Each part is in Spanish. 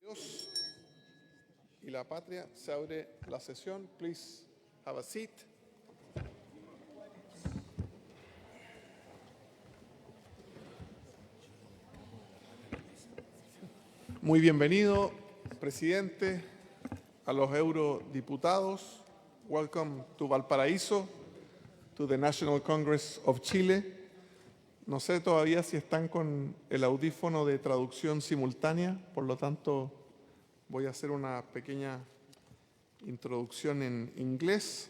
Dios y la patria, se abre la sesión. Please have a seat. Muy bienvenido, presidente, a los eurodiputados. Welcome to Valparaíso, to the National Congress of Chile. No sé todavía si están con el audífono de traducción simultánea, por lo tanto voy a hacer una pequeña introducción en inglés.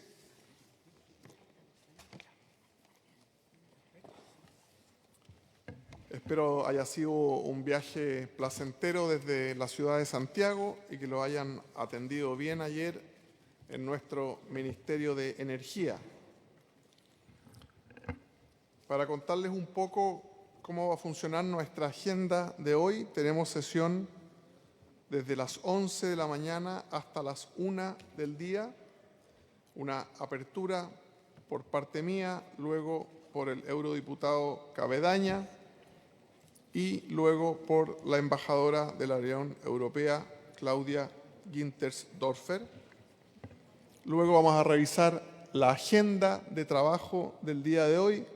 Espero haya sido un viaje placentero desde la ciudad de Santiago y que lo hayan atendido bien ayer en nuestro Ministerio de Energía. Para contarles un poco cómo va a funcionar nuestra agenda de hoy, tenemos sesión desde las 11 de la mañana hasta las 1 del día, una apertura por parte mía, luego por el eurodiputado Cabedaña y luego por la embajadora de la Unión Europea, Claudia Gintersdorfer. Luego vamos a revisar la agenda de trabajo del día de hoy.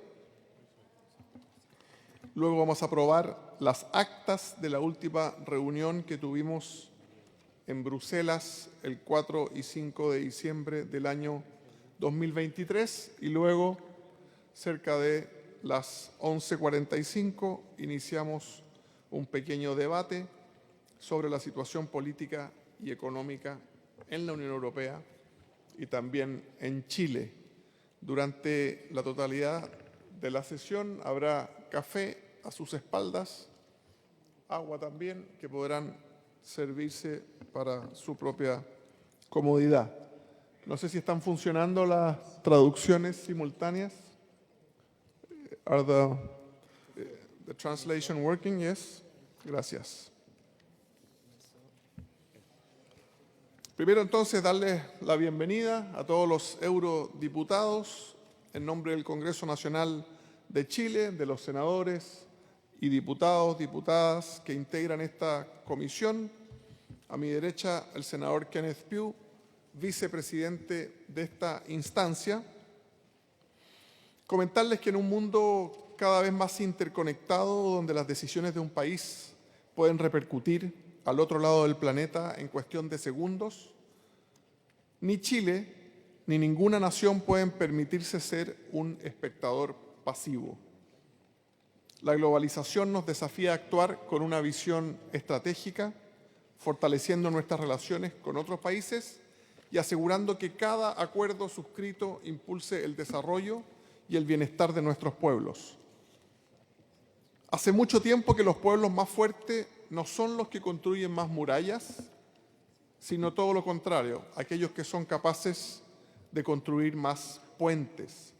Luego vamos a aprobar las actas de la última reunión que tuvimos en Bruselas el 4 y 5 de diciembre del año 2023 y luego, cerca de las 11:45, iniciamos un pequeño debate sobre la situación política y económica en la Unión Europea y también en Chile. Durante la totalidad de la sesión habrá café a sus espaldas, agua también, que podrán servirse para su propia comodidad. No sé si están funcionando las traducciones simultáneas. Are the translation working? Yes. Gracias. Primero entonces darles la bienvenida a todos los eurodiputados en nombre del Congreso Nacional de Chile, de los senadores y diputados, diputadas que integran esta comisión. A mi derecha, el senador Kenneth Pugh, vicepresidente de esta instancia. Comentarles que en un mundo cada vez más interconectado, donde las decisiones de un país pueden repercutir al otro lado del planeta en cuestión de segundos, ni Chile ni ninguna nación pueden permitirse ser un espectador pasivo. La globalización nos desafía a actuar con una visión estratégica, fortaleciendo nuestras relaciones con otros países y asegurando que cada acuerdo suscrito impulse el desarrollo y el bienestar de nuestros pueblos. Hace mucho tiempo que los pueblos más fuertes no son los que construyen más murallas, sino todo lo contrario, aquellos que son capaces de construir más puentes.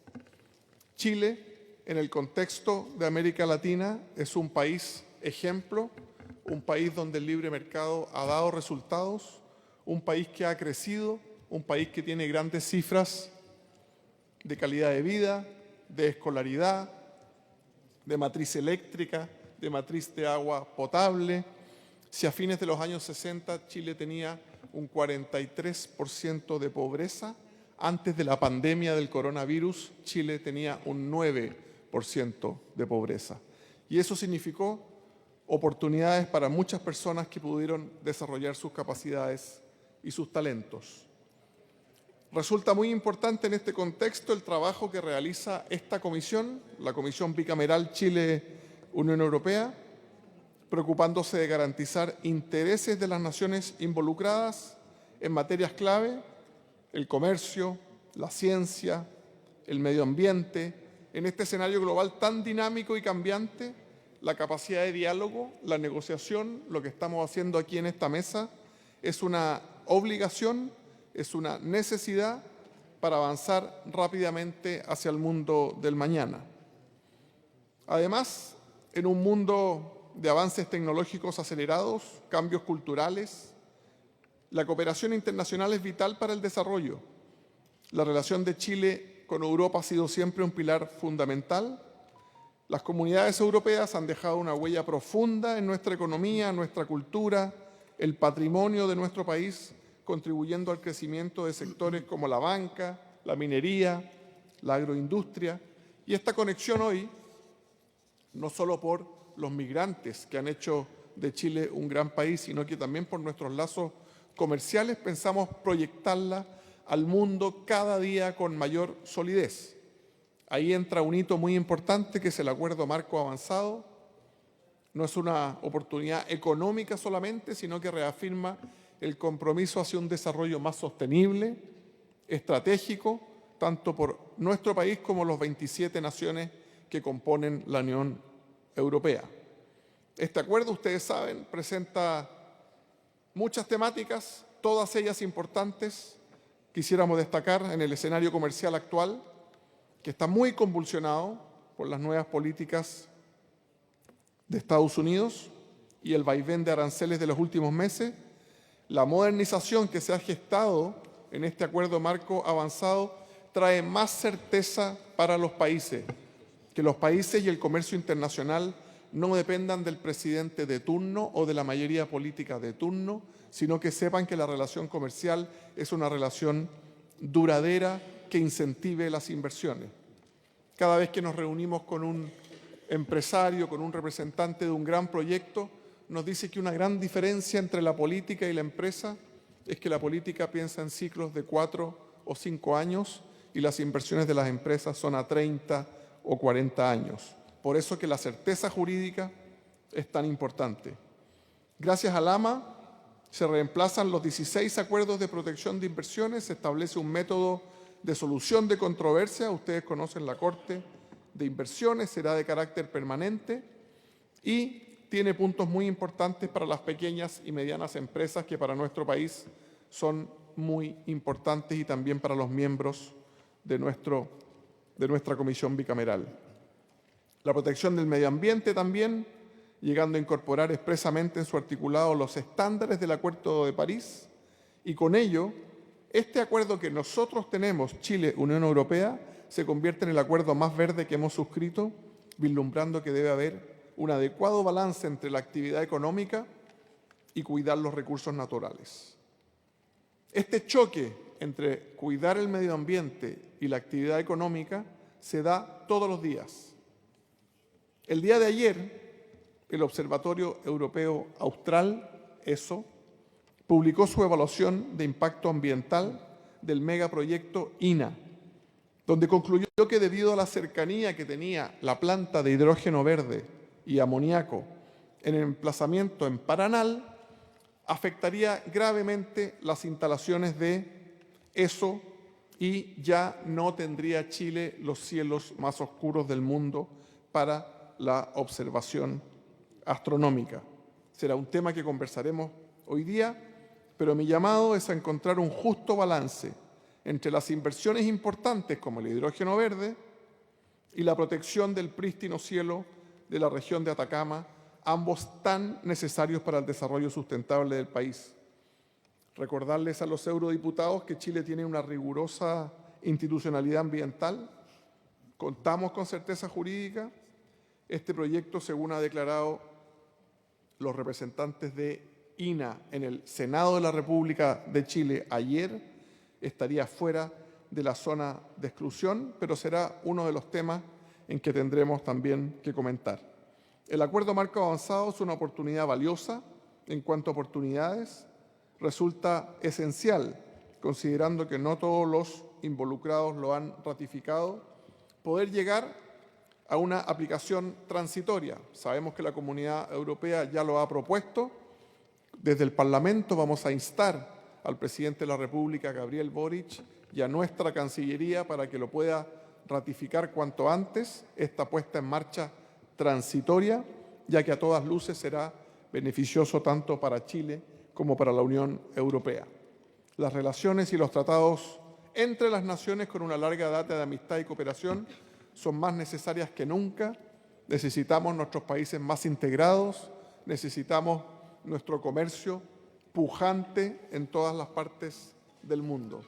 Chile, en el contexto de América Latina, es un país ejemplo, un país donde el libre mercado ha dado resultados, un país que ha crecido, un país que tiene grandes cifras de calidad de vida, de escolaridad, de matriz eléctrica, de matriz de agua potable. Si a fines de los años 60 Chile tenía un 43% de pobreza, antes de la pandemia del coronavirus, Chile tenía un 9% de pobreza. Y eso significó oportunidades para muchas personas que pudieron desarrollar sus capacidades y sus talentos. Resulta muy importante en este contexto el trabajo que realiza esta comisión, la Comisión Bicameral Chile-Unión Europea, preocupándose de garantizar intereses de las naciones involucradas en materias clave: el comercio, la ciencia, el medio ambiente. En este escenario global tan dinámico y cambiante, la capacidad de diálogo, la negociación, lo que estamos haciendo aquí en esta mesa, es una obligación, es una necesidad para avanzar rápidamente hacia el mundo del mañana. Además, en un mundo de avances tecnológicos acelerados, cambios culturales, la cooperación internacional es vital para el desarrollo. La relación de Chile con Europa ha sido siempre un pilar fundamental. Las comunidades europeas han dejado una huella profunda en nuestra economía, en nuestra cultura, el patrimonio de nuestro país, contribuyendo al crecimiento de sectores como la banca, la minería, la agroindustria, y esta conexión hoy, no solo por los migrantes que han hecho de Chile un gran país, sino que también por nuestros lazos comerciales, pensamos proyectarla al mundo cada día con mayor solidez. Ahí entra un hito muy importante que es el Acuerdo Marco Avanzado. No es una oportunidad económica solamente, sino que reafirma el compromiso hacia un desarrollo más sostenible, estratégico, tanto por nuestro país como los 27 naciones que componen la Unión Europea. Este acuerdo, ustedes saben, presenta muchas temáticas, todas ellas importantes. Quisiéramos destacar en el escenario comercial actual, que está muy convulsionado por las nuevas políticas de Estados Unidos y el vaivén de aranceles de los últimos meses, la modernización que se ha gestado en este acuerdo marco avanzado trae más certeza para los países, que los países y el comercio internacional no dependan del presidente de turno o de la mayoría política de turno, sino que sepan que la relación comercial es una relación duradera que incentive las inversiones. Cada vez que nos reunimos con un empresario, con un representante de un gran proyecto, nos dice que una gran diferencia entre la política y la empresa es que la política piensa en ciclos de 4 o 5 años y las inversiones de las empresas son a 30 o 40 años. Por eso que la certeza jurídica es tan importante. Gracias al AMA se reemplazan los 16 acuerdos de protección de inversiones, se establece un método de solución de controversia. Ustedes conocen la Corte de Inversiones, será de carácter permanente y tiene puntos muy importantes para las pequeñas y medianas empresas que para nuestro país son muy importantes y también para los miembros de nuestra comisión bicameral. La protección del medio ambiente también, llegando a incorporar expresamente en su articulado los estándares del Acuerdo de París y con ello, este acuerdo que nosotros tenemos, Chile, Unión Europea, se convierte en el acuerdo más verde que hemos suscrito, vislumbrando que debe haber un adecuado balance entre la actividad económica y cuidar los recursos naturales. Este choque entre cuidar el medio ambiente y la actividad económica se da todos los días. El día de ayer, el Observatorio Europeo Austral, ESO, publicó su evaluación de impacto ambiental del megaproyecto INA, donde concluyó que debido a la cercanía que tenía la planta de hidrógeno verde y amoníaco en el emplazamiento en Paranal, afectaría gravemente las instalaciones de ESO y ya no tendría Chile los cielos más oscuros del mundo para la observación astronómica. Será un tema que conversaremos hoy día, pero mi llamado es a encontrar un justo balance entre las inversiones importantes como el hidrógeno verde y la protección del prístino cielo de la región de Atacama, ambos tan necesarios para el desarrollo sustentable del país. Recordarles a los eurodiputados que Chile tiene una rigurosa institucionalidad ambiental, contamos con certeza jurídica. Este proyecto, según ha declarado los representantes de INA en el Senado de la República de Chile ayer, estaría fuera de la zona de exclusión, pero será uno de los temas en que tendremos también que comentar. El Acuerdo Marco Avanzado es una oportunidad valiosa en cuanto a oportunidades. Resulta esencial, considerando que no todos los involucrados lo han ratificado, poder llegar a una aplicación transitoria. Sabemos que la Comunidad Europea ya lo ha propuesto. Desde el Parlamento vamos a instar al presidente de la República, Gabriel Boric, y a nuestra Cancillería para que lo pueda ratificar cuanto antes, esta puesta en marcha transitoria, ya que a todas luces será beneficioso tanto para Chile como para la Unión Europea. Las relaciones y los tratados entre las naciones con una larga data de amistad y cooperación son más necesarias que nunca. Necesitamos nuestros países más integrados, necesitamos nuestro comercio pujante en todas las partes del mundo.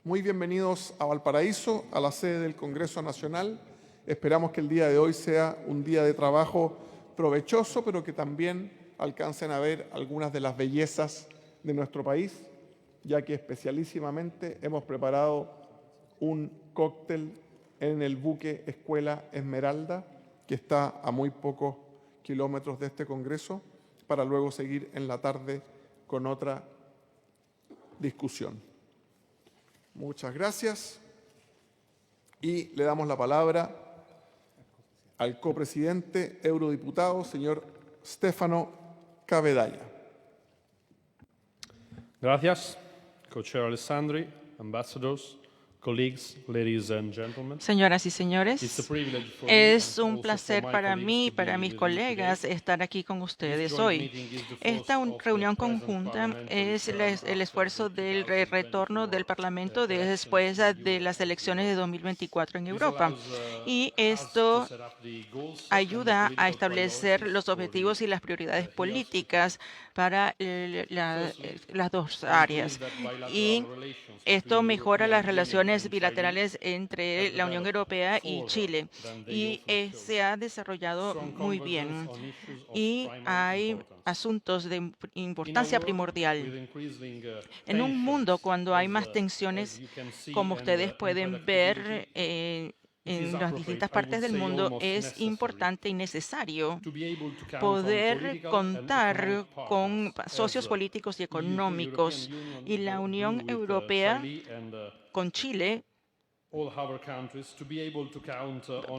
Muy bienvenidos a Valparaíso, a la sede del Congreso Nacional. Esperamos que el día de hoy sea un día de trabajo provechoso, pero que también alcancen a ver algunas de las bellezas de nuestro país, ya que especialísimamente hemos preparado un cóctel en el buque Escuela Esmeralda, que está a muy pocos kilómetros de este Congreso, para luego seguir en la tarde con otra discusión. Muchas gracias. Y le damos la palabra al copresidente eurodiputado, señor Stefano Cavedalla. Gracias, Co-Chair Alessandri, ambassadors, colleagues, ladies and gentlemen. Señoras y señores, es un placer para mí y para mis colegas estar aquí con ustedes hoy. Esta reunión conjunta es el esfuerzo del retorno del Parlamento después de las elecciones de 2024 en Europa. Y esto ayuda a establecer los objetivos y las prioridades políticas para las dos áreas. Y esto mejora las relaciones bilaterales entre la Unión Europea y Chile. Y se ha desarrollado muy bien. Y hay asuntos de importancia primordial. En un mundo cuando hay más tensiones, como ustedes pueden ver, en las distintas partes del mundo, es importante y necesario poder contar con socios políticos y económicos. Y la Unión Europea, con Chile,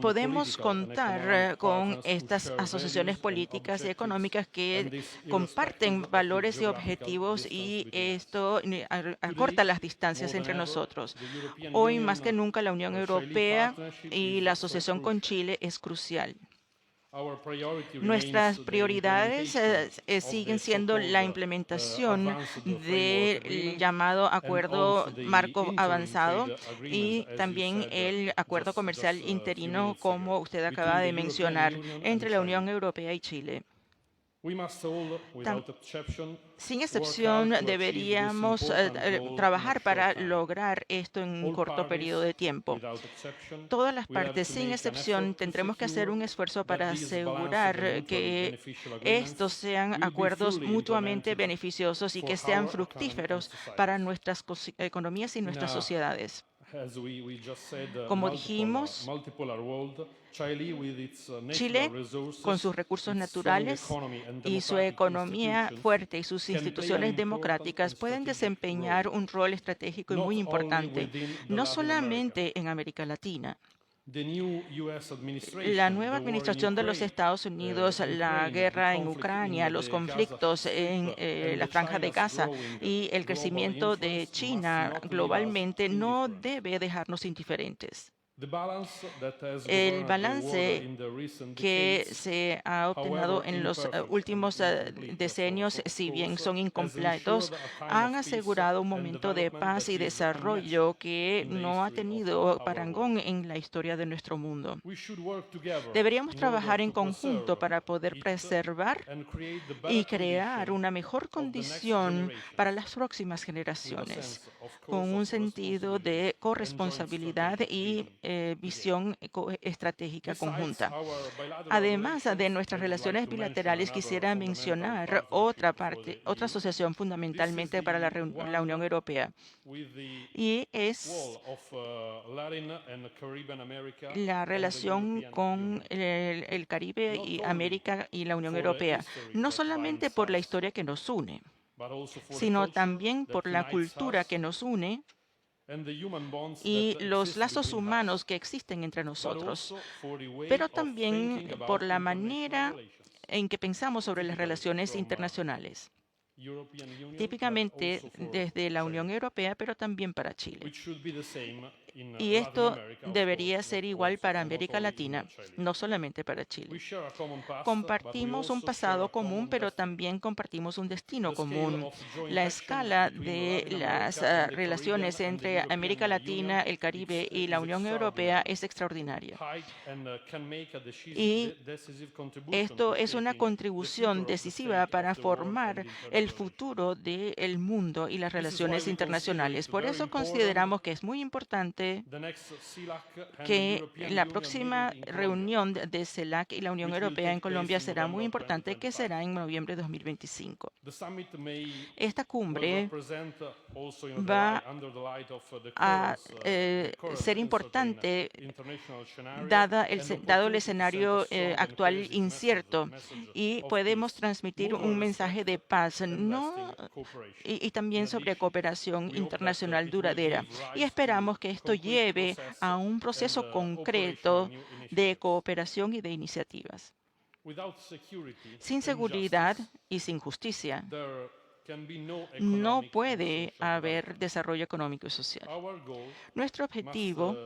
podemos contar con estas asociaciones políticas y económicas que comparten valores y objetivos, y esto acorta las distancias entre nosotros. Hoy más que nunca la Unión Europea y la asociación con Chile es crucial. Nuestras prioridades siguen siendo la implementación del llamado Acuerdo Marco Avanzado y también el Acuerdo Comercial Interino, como usted acaba de mencionar, entre la Unión Europea y Chile. Sin excepción, deberíamos trabajar para lograr esto en un corto periodo de tiempo. Todas las partes, sin excepción, tendremos que hacer un esfuerzo para asegurar que estos sean acuerdos mutuamente beneficiosos y que sean fructíferos para nuestras economías y nuestras sociedades. Como dijimos, Chile, con sus recursos naturales y su economía fuerte y sus instituciones democráticas, pueden desempeñar un rol estratégico y muy importante, no solamente en América Latina. La nueva administración de los Estados Unidos, la guerra en Ucrania, los conflictos en la Franja de Gaza y el crecimiento de China globalmente no debe dejarnos indiferentes. El balance que se ha obtenido en los últimos decenios, si bien son incompletos, han asegurado un momento de paz y desarrollo que no ha tenido parangón en la historia de nuestro mundo. Deberíamos trabajar en conjunto para poder preservar y crear una mejor condición para las próximas generaciones, con un sentido de corresponsabilidad y visión estratégica conjunta. Además de nuestras relaciones bilaterales, quisiera mencionar otra asociación fundamentalmente para la Unión Europea, y es la relación con el Caribe y América y la Unión Europea, no solamente por la historia que nos une, sino también por la cultura que nos une y los lazos humanos que existen entre nosotros, pero también por la manera en que pensamos sobre las relaciones internacionales, típicamente desde la Unión Europea, pero también para Chile. Y esto debería ser igual para América Latina, no solamente para Chile. Compartimos un pasado común, pero también compartimos un destino común. La escala de las relaciones entre América Latina, el Caribe y la Unión Europea es extraordinaria. Y esto es una contribución decisiva para formar el futuro del mundo y las relaciones internacionales. Por eso consideramos que es muy importante importante que la próxima reunión de CELAC y la Unión Europea en Colombia será muy importante, que será en noviembre de 2025. Esta cumbre va a ser importante dado el escenario actual incierto, y podemos transmitir un mensaje de paz y también sobre cooperación internacional duradera. Y esperamos que esto lleve a un proceso concreto de cooperación y de iniciativas. Sin seguridad y sin justicia, no puede haber desarrollo económico y social. Nuestro objetivo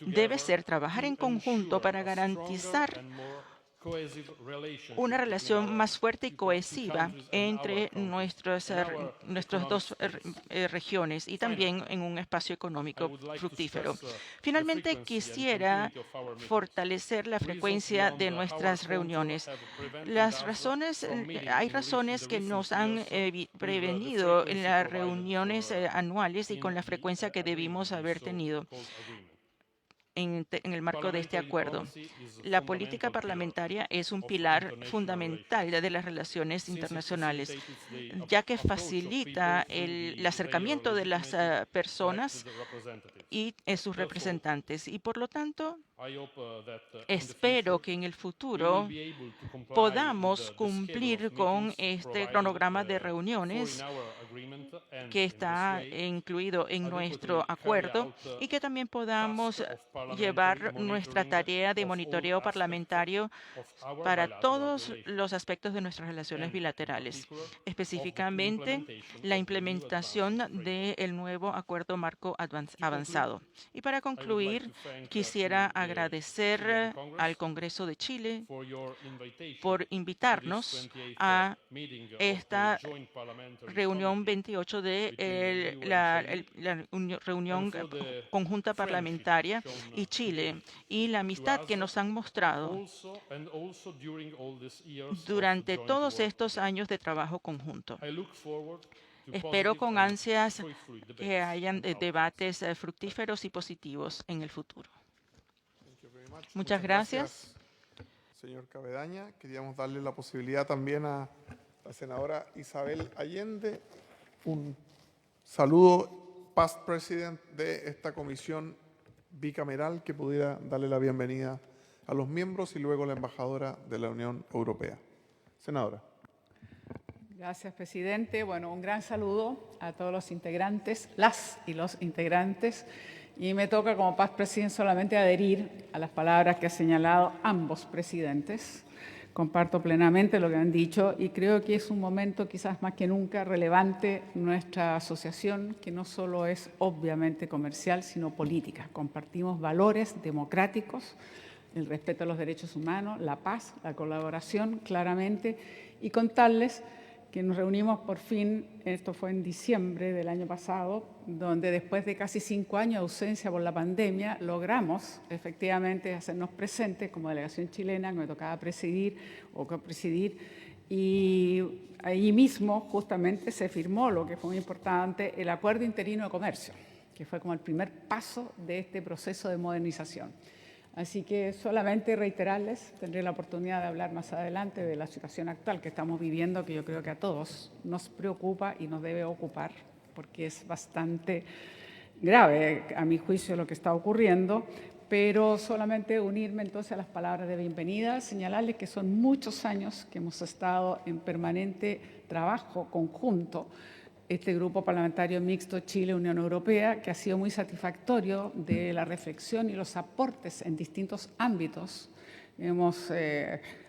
debe ser trabajar en conjunto para garantizar una relación más fuerte y cohesiva entre nuestras dos regiones, y también en un espacio económico fructífero. Finalmente, quisiera fortalecer la frecuencia de nuestras reuniones. Hay razones que nos han prevenido en las reuniones anuales y con la frecuencia que debimos haber tenido en el marco de este acuerdo. La política parlamentaria es un pilar fundamental de las relaciones internacionales, ya que facilita el acercamiento de las personas y sus representantes. Y por lo tanto, espero que en el futuro podamos cumplir con este cronograma de reuniones que está incluido en nuestro acuerdo, y que también podamos llevar nuestra tarea de monitoreo parlamentario para todos los aspectos de nuestras relaciones bilaterales, específicamente la implementación del nuevo acuerdo marco avanzado. Y para concluir, quisiera agradecer al Congreso de Chile por invitarnos a esta reunión 28 de la reunión conjunta parlamentaria y Chile, y la amistad que nos han mostrado durante todos estos años de trabajo conjunto. Espero con ansias que hayan debates fructíferos y positivos en el futuro. Muchas gracias. Señor Cabedaña. Queríamos darle la posibilidad también a la senadora Isabel Allende, un saludo, past president de esta comisión bicameral, que pudiera darle la bienvenida a los miembros, y luego la embajadora de la Unión Europea. Senadora. Gracias, presidente. Bueno, un gran saludo a todos los integrantes, las y los integrantes. Y me toca como past president solamente adherir a las palabras que han señalado ambos presidentes. Comparto plenamente lo que han dicho y creo que es un momento quizás más que nunca relevante nuestra asociación, que no solo es obviamente comercial, sino política. Compartimos valores democráticos, el respeto a los derechos humanos, la paz, la colaboración, claramente, y contarles que nos reunimos por fin, esto fue en diciembre del año pasado, donde después de casi 5 años de ausencia por la pandemia, logramos efectivamente hacernos presentes como delegación chilena, que me tocaba presidir o copresidir, y allí mismo justamente se firmó lo que fue muy importante, el Acuerdo Interino de Comercio, que fue como el primer paso de este proceso de modernización. Así que solamente reiterarles, tendré la oportunidad de hablar más adelante de la situación actual que estamos viviendo, que yo creo que a todos nos preocupa y nos debe ocupar, porque es bastante grave, a mi juicio, lo que está ocurriendo, pero solamente unirme entonces a las palabras de bienvenida, señalarles que son muchos años que hemos estado en permanente trabajo conjunto, este grupo parlamentario mixto Chile-Unión Europea, que ha sido muy satisfactorio de la reflexión y los aportes en distintos ámbitos. Hemos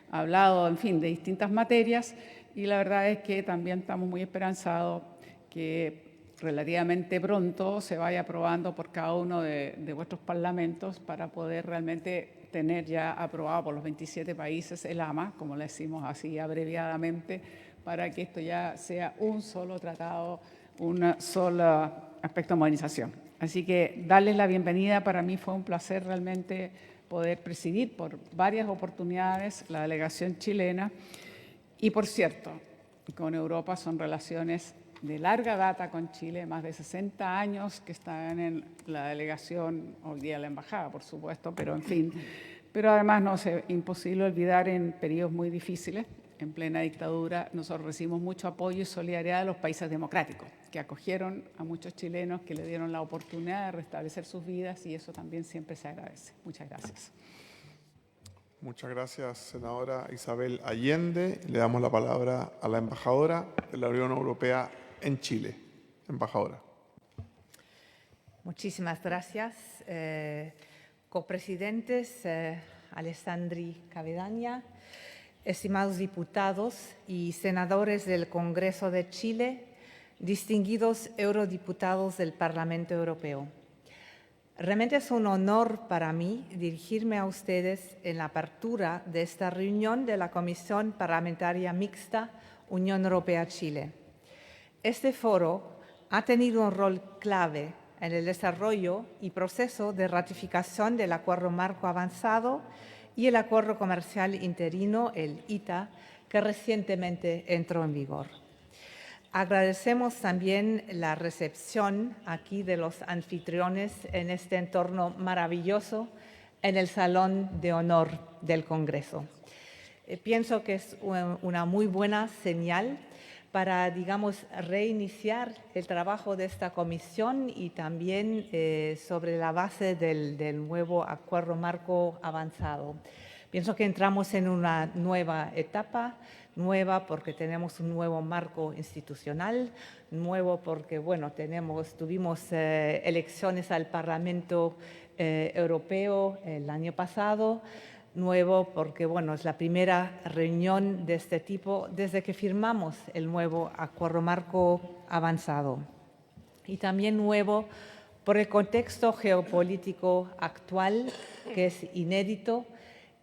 hablado, en fin, de distintas materias, y la verdad es que también estamos muy esperanzados que relativamente pronto se vaya aprobando por cada uno de vuestros parlamentos para poder realmente tener ya aprobado por los 27 países el AMA, como le decimos así abreviadamente, para que esto ya sea un solo tratado, un solo aspecto de modernización. Así que darles la bienvenida. Para mí fue un placer realmente poder presidir por varias oportunidades la delegación chilena. Y por cierto, con Europa son relaciones de larga data con Chile, más de 60 años que están en la delegación, hoy día la embajada, por supuesto, pero en fin. Pero además no es imposible olvidar en periodos muy difíciles, en plena dictadura, nosotros recibimos mucho apoyo y solidaridad de los países democráticos, que acogieron a muchos chilenos, que le dieron la oportunidad de restablecer sus vidas y eso también siempre se agradece. Muchas gracias. Muchas gracias, senadora Isabel Allende. Le damos la palabra a la embajadora de la Unión Europea en Chile. Embajadora. Muchísimas gracias. Copresidentes Alessandri Cavedagna, estimados diputados y senadores del Congreso de Chile, distinguidos eurodiputados del Parlamento Europeo. Realmente es un honor para mí dirigirme a ustedes en la apertura de esta reunión de la Comisión Parlamentaria Mixta Unión Europea-Chile. Este foro ha tenido un rol clave en el desarrollo y proceso de ratificación del Acuerdo Marco Avanzado y el Acuerdo Comercial Interino, el ITA, que recientemente entró en vigor. Agradecemos también la recepción aquí de los anfitriones en este entorno maravilloso en el Salón de Honor del Congreso. Pienso que es una muy buena señal para, digamos, reiniciar el trabajo de esta comisión y también sobre la base del nuevo Acuerdo Marco Avanzado. Pienso que entramos en una nueva etapa, nueva porque tenemos un nuevo marco institucional, nuevo porque, bueno, tuvimos elecciones al Parlamento Europeo el año pasado, nuevo porque, bueno, es la primera reunión de este tipo desde que firmamos el nuevo Acuerdo Marco Avanzado. Y también nuevo por el contexto geopolítico actual, que es inédito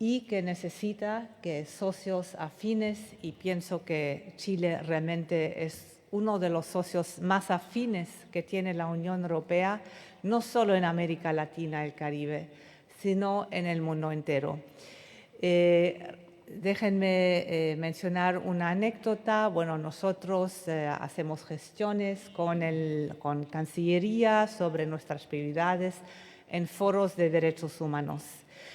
y que necesita que socios afines, y pienso que Chile realmente es uno de los socios más afines que tiene la Unión Europea, no solo en América Latina y el Caribe, sino en el mundo entero. Déjenme mencionar una anécdota. Bueno, nosotros hacemos gestiones con Cancillería sobre nuestras prioridades en foros de derechos humanos.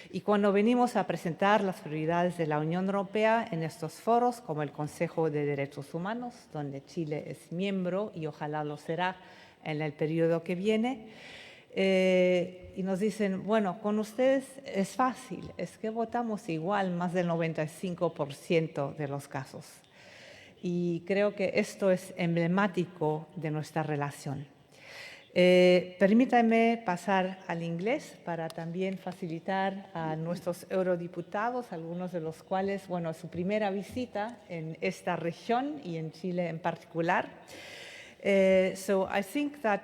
Y cuando venimos a presentar las prioridades de la Unión Europea en estos foros, como el Consejo de Derechos Humanos, donde Chile es miembro y ojalá lo será en el periodo que viene, y nos dicen, bueno, con ustedes es fácil, es que votamos igual más del 95% de los casos. Y creo que esto es emblemático de nuestra relación. Permítanme pasar al inglés para también facilitar a nuestros eurodiputados, algunos de los cuales, bueno, es su primera visita en esta región y en Chile en particular. So I think that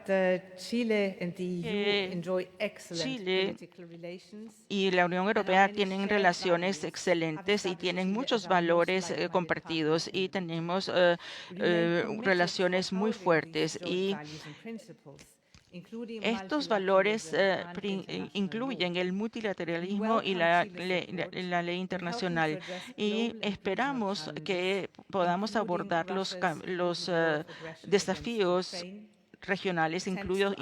Chile and the EU enjoy excellent Chile political relations. y la Unión Europea tienen relaciones excelentes y tienen muchos valores compartidos y tenemos relaciones muy fuertes. Y estos valores incluyen el multilateralismo y la ley internacional. Y esperamos que podamos abordar los desafíos regionales, incluido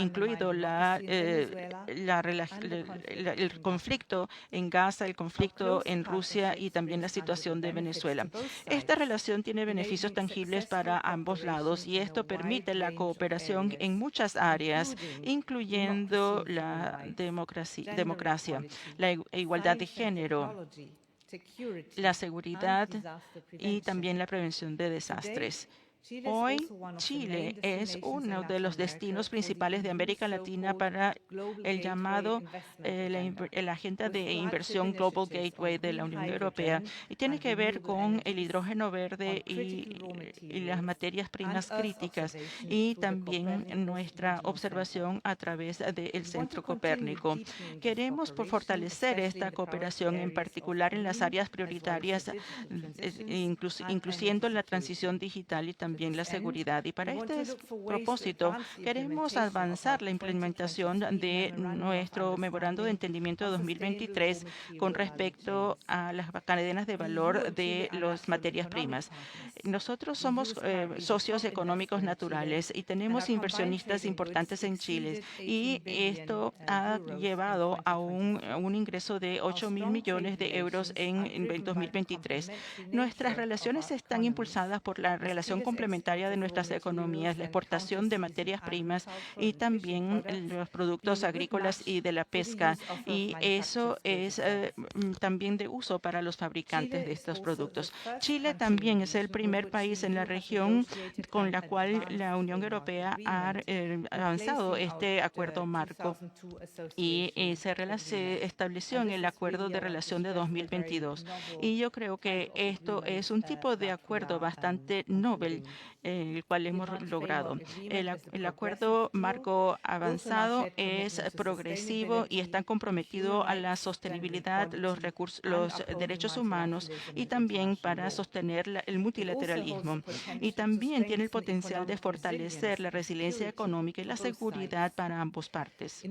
el conflicto en Gaza, el conflicto en Rusia y también la situación de Venezuela. Esta relación tiene beneficios tangibles para ambos lados y esto permite la cooperación en muchas áreas, incluyendo la democracia, la igualdad de género, la seguridad y también la prevención de desastres. Hoy, Chile es uno de los destinos principales de América Latina para el llamado la Agenda de Inversión Global Gateway de la Unión Europea y tiene que ver con el hidrógeno verde y las materias primas críticas y también nuestra observación a través del Centro Copérnico. Queremos fortalecer esta cooperación, en particular en las áreas prioritarias, incluyendo la transición digital y también también la seguridad. Y para este propósito, queremos avanzar la implementación de nuestro memorando de entendimiento de 2023 con respecto a las cadenas de valor de las materias primas. Nosotros somos socios económicos naturales y tenemos inversionistas importantes en Chile, y esto ha llevado a un ingreso de 8.000 millones de euros en 2023. Nuestras relaciones están impulsadas por la relación complementaria de nuestras economías, la exportación de materias primas y también los productos agrícolas y de la pesca, y eso es también de uso para los fabricantes de estos productos. Chile también es el primer país en la región con la cual la Unión Europea ha avanzado este acuerdo marco, y se estableció en el acuerdo de relación de 2022. Y yo creo que esto es un tipo de acuerdo bastante noble, el cual hemos logrado. El acuerdo marco avanzado es progresivo y está comprometido a la sostenibilidad, los derechos humanos y también para sostener el multilateralismo. Y también tiene el potencial de fortalecer la resiliencia económica y la seguridad para ambas partes.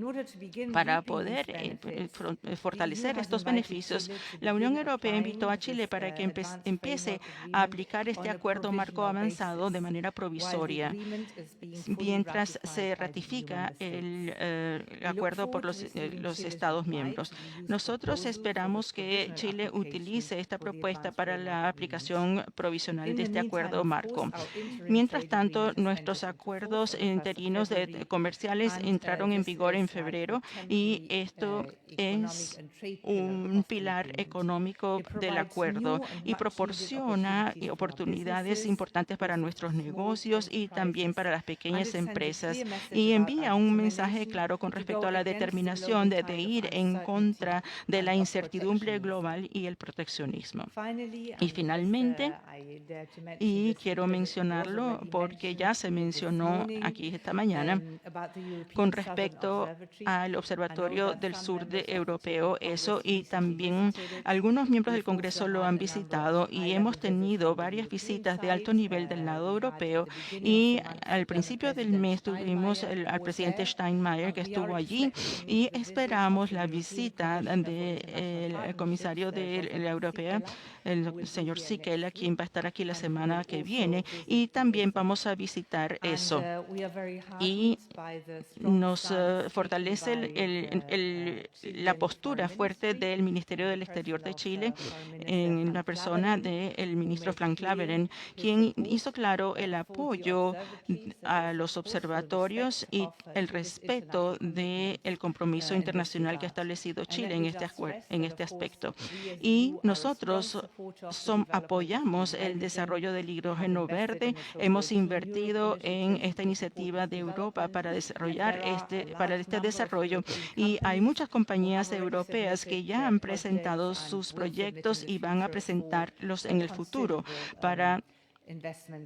Para poder fortalecer estos beneficios, la Unión Europea invitó a Chile para que empiece a aplicar este acuerdo marco avanzado de manera provisoria, mientras se ratifica el acuerdo por los Estados miembros. Nosotros esperamos que Chile utilice esta propuesta para la aplicación provisional de este acuerdo marco. Mientras tanto, nuestros acuerdos interinos comerciales entraron en vigor en febrero, y esto es un pilar económico del acuerdo y proporciona oportunidades importantes para nuestros negocios y también para las pequeñas empresas, y envía un mensaje claro con respecto a la determinación de ir en contra de la incertidumbre global y el proteccionismo. Y finalmente, y quiero mencionarlo porque ya se mencionó aquí esta mañana, con respecto al Observatorio del Sur Europeo, y también algunos miembros del Congreso lo han visitado, y hemos tenido varias visitas de alto nivel del lado europeo, y al principio del mes tuvimos al presidente Steinmeier, que estuvo allí, y esperamos la visita del comisario de la Europea, el señor Sikela, quien va a estar aquí la semana que viene, y también vamos a visitar eso. Y nos fortalece la postura fuerte del Ministerio del Exterior de Chile en la persona del ministro Frank Claveren, quien hizo claro el apoyo a los observatorios y el respeto del compromiso internacional que ha establecido Chile en este aspecto. Y nosotros apoyamos el desarrollo del hidrógeno verde. Hemos invertido en esta iniciativa de Europa para desarrollar este desarrollo, y hay muchas compañías europeas que ya han presentado sus proyectos y van a presentarlos en el futuro para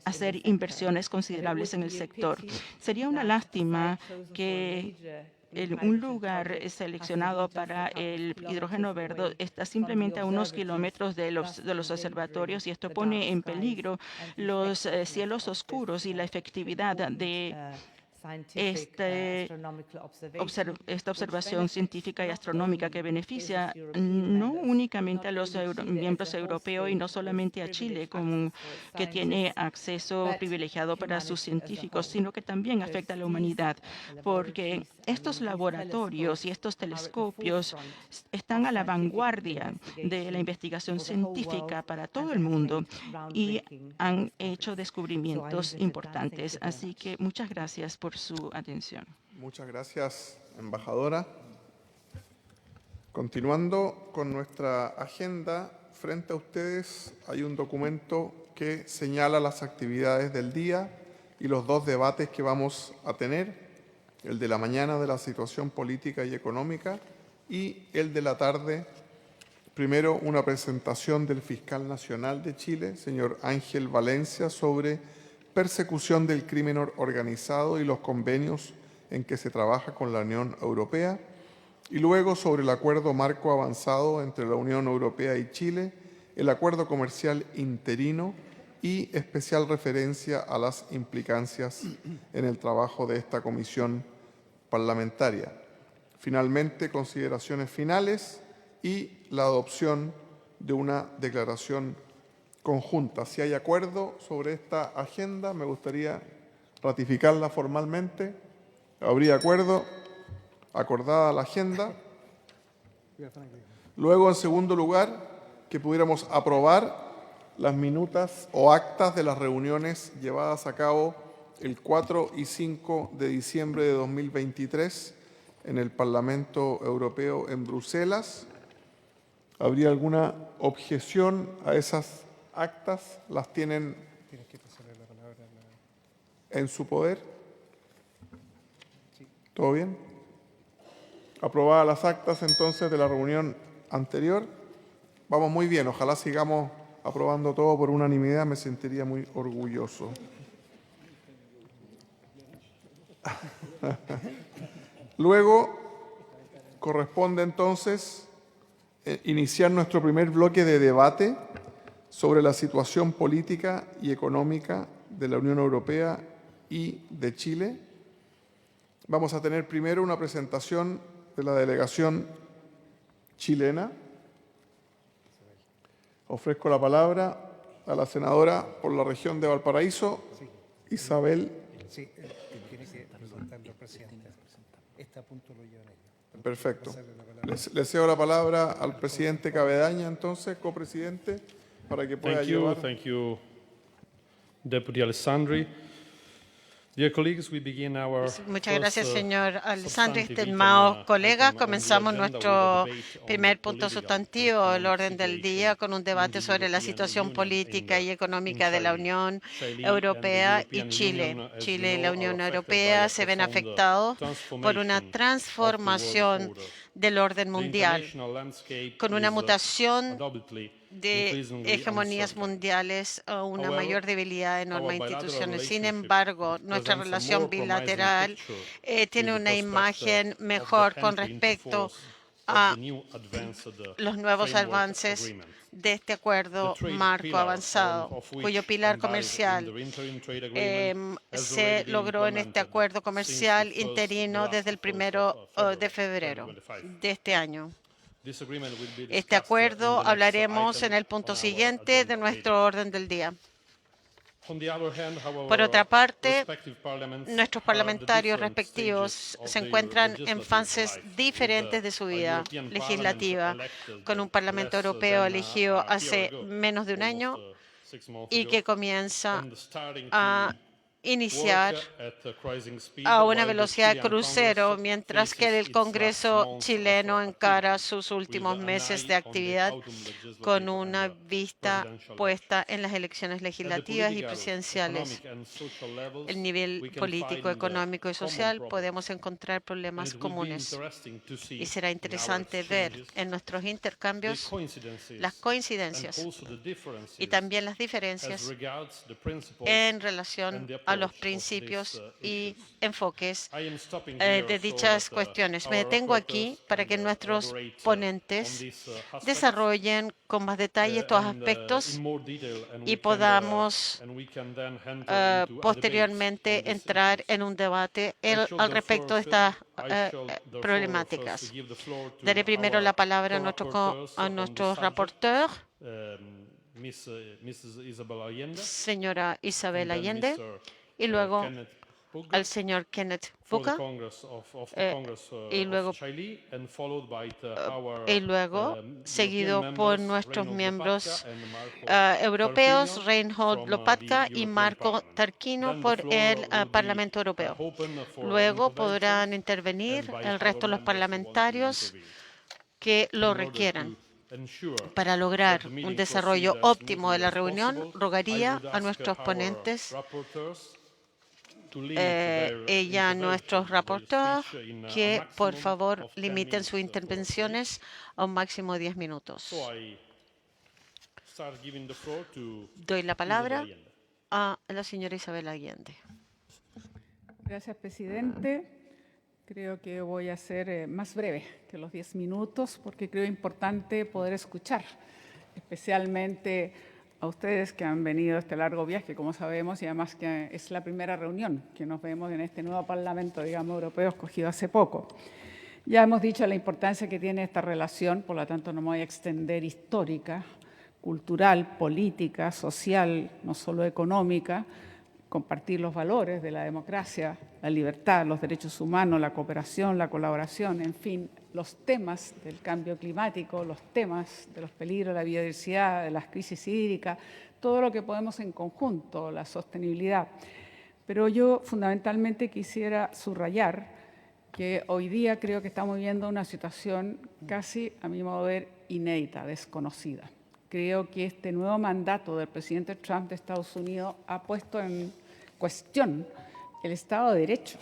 hacer inversiones considerables en el sector. Sería una lástima que un lugar seleccionado para el hidrógeno verde está simplemente a unos kilómetros de los observatorios, y esto pone en peligro los cielos oscuros y la efectividad de esta observación científica y astronómica, que beneficia no únicamente a los miembros europeos y no solamente a Chile, que tiene acceso privilegiado para sus científicos, sino que también afecta a la humanidad, porque estos laboratorios y estos telescopios están a la vanguardia de la investigación científica para todo el mundo y han hecho descubrimientos importantes. Así que muchas gracias por su atención. Muchas gracias, embajadora. Continuando con nuestra agenda, frente a ustedes hay un documento que señala las actividades del día y los dos debates que vamos a tener, el de la mañana de la situación política y económica y el de la tarde. Primero, una presentación del fiscal nacional de Chile, señor Ángel Valencia, sobre persecución del crimen organizado y los convenios en que se trabaja con la Unión Europea, y luego sobre el acuerdo marco avanzado entre la Unión Europea y Chile, el acuerdo comercial interino y especial referencia a las implicancias en el trabajo de esta comisión parlamentaria. Finalmente, consideraciones finales y la adopción de una declaración conjunta. Si hay acuerdo sobre esta agenda, me gustaría ratificarla formalmente. ¿Habría acuerdo? Acordada la agenda. Luego, en segundo lugar, que pudiéramos aprobar las minutas o actas de las reuniones llevadas a cabo el 4 y 5 de diciembre de 2023 en el Parlamento Europeo en Bruselas. ¿Habría alguna objeción a esas actas? ¿Las tienen en su poder? ¿Todo bien? Aprobadas las actas entonces de la reunión anterior. Vamos muy bien, ojalá sigamos aprobando todo por unanimidad, me sentiría muy orgulloso. Luego corresponde entonces iniciar nuestro primer bloque de debate sobre la situación política y económica de la Unión Europea y de Chile. Vamos a tener primero una presentación de la delegación chilena. Ofrezco la palabra a la senadora por la región de Valparaíso, Isabel. Sí, tiene que presentarlo el presidente. Este punto lo llevan ellos. Perfecto. Le cedo la palabra al presidente Cabedaña, entonces, copresidente, para que pueda llevar. Thank you, Deputy Alessandri. Dear colleagues, we begin our Muchas gracias, first, señor Alessandri. substantive Estimados item, colegas, on the comenzamos agenda nuestro with a debate on primer the punto political sustantivo, and el orden del economic día, con un situation debate in the sobre la European situación Union política y económica in de la Chile. Unión Chile Europea and the y European Chile. Union, as Chile y you la know, Unión are affected by Europea a se ven profound afectados por una transformation of the world transformación order. del orden The mundial, international landscape con una is, mutación undoubtedly de increasingly hegemonías uncertain. mundiales a una However, mayor debilidad de normas e our bilateral instituciones. Sin relationship embargo, nuestra presents a relación more promising bilateral picture tiene with the una prospect imagen of the mejor con entry into respecto force of a the new advanced los nuevos framework avances agreement. de este acuerdo The trade marco pillar, avanzado, of which cuyo pilar embodied in comercial the interim trade agreement has se already been logró en este implemented acuerdo since comercial the interino desde el 1 de febrero 2025. de este año. This agreement will be Este discussed in acuerdo the next hablaremos item en el punto on our siguiente de agenda nuestro orden del día. On the other hand, however, Por otra parte, respective parliaments nuestros are at the parlamentarios different respectivos stages of se their encuentran en legislative fases life, with diferentes de su a vida European legislativa, Parliament elected con un Parlamento less Europeo than elegido a year hace ago, menos de un almost, año 6 months y ago, que comienza and starting a to iniciar work at a cruising speed a una while the velocidad Chilean crucero, Congress mientras que faces el its last Congreso months chileno of encara activity, sus with últimos an meses eye de on the actividad autumn legislative con and una the vista presidential puesta elections. en las elecciones At the legislativas y political, presidenciales. economic and social levels, El nivel we can político, find económico y common social problems. podemos encontrar And problemas it will be comunes. interesting to see Y será in our interesante ver exchanges en nuestros the intercambios coincidences las and coincidencias also the differences y también las as diferencias regards the principles en and relación the a los approach of principios these y issues. enfoques I am stopping here de so dichas that, cuestiones. Me our detengo aquí rapporteurs para can que nuestros elaborate on ponentes these aspects desarrollen con más detalle estos and aspectos in more detail, and y we can, podamos and we can then enter into a debate on posteriormente these entrar issues. en un debate I shall al therefore respecto de estas therefore problemáticas. first give the floor to Daré primero our la palabra a co-rapporteurs on nuestro this subject, rapporteur, Mrs. Isabel Allende, señora Isabel and then Allende, Mr. y luego Kenneth Bugha al señor Kenneth for the Bugha, Congress of the Congress y luego of Chile, and followed by our y luego European seguido por members, nuestros Reinhold miembros Lopatka and Marco europeos, Tarquinio Reinhold from, Lopatka the y European Marco Parliament. Tarquino Then the por floor el will be, Parlamento Europeo. open for Luego interventions podrán intervenir and by el resto de other los members who want to parlamentarios intervene. que lo In order requieran. to ensure Para lograr that the un meeting desarrollo proceeds as óptimo de la smoothly as reunión, possible, rogaría I would a ask nuestros our ponentes rapporteurs to limit their y a nuestros interventions, their rapporteurs speech in a que, por maximum favor, of 10 limiten sus minutes per intervenciones a un máximo de 10 minutos. So I start giving the floor to Doy la palabra Isabel Allende. a la señora Isabel Allende. Gracias, presidente. Creo que voy a ser más breve que los 10 minutos porque creo importante poder escuchar, especialmente a ustedes que han venido a este largo viaje, como sabemos, y además que es la primera reunión que nos vemos en este nuevo Parlamento, digamos, europeo, escogido hace poco. Ya hemos dicho la importancia que tiene esta relación, por lo tanto no me voy a extender, histórica, cultural, política, social, no solo económica, compartir los valores de la democracia, la libertad, los derechos humanos, la cooperación, la colaboración, en fin, los temas del cambio climático, los temas de los peligros de la biodiversidad, de las crisis hídricas, todo lo que podemos en conjunto, la sostenibilidad. Pero yo fundamentalmente quisiera subrayar que hoy día creo que estamos viviendo una situación casi, a mi modo de ver, inédita, desconocida. Creo que este nuevo mandato del presidente Trump de Estados Unidos ha puesto en cuestión el Estado de Derecho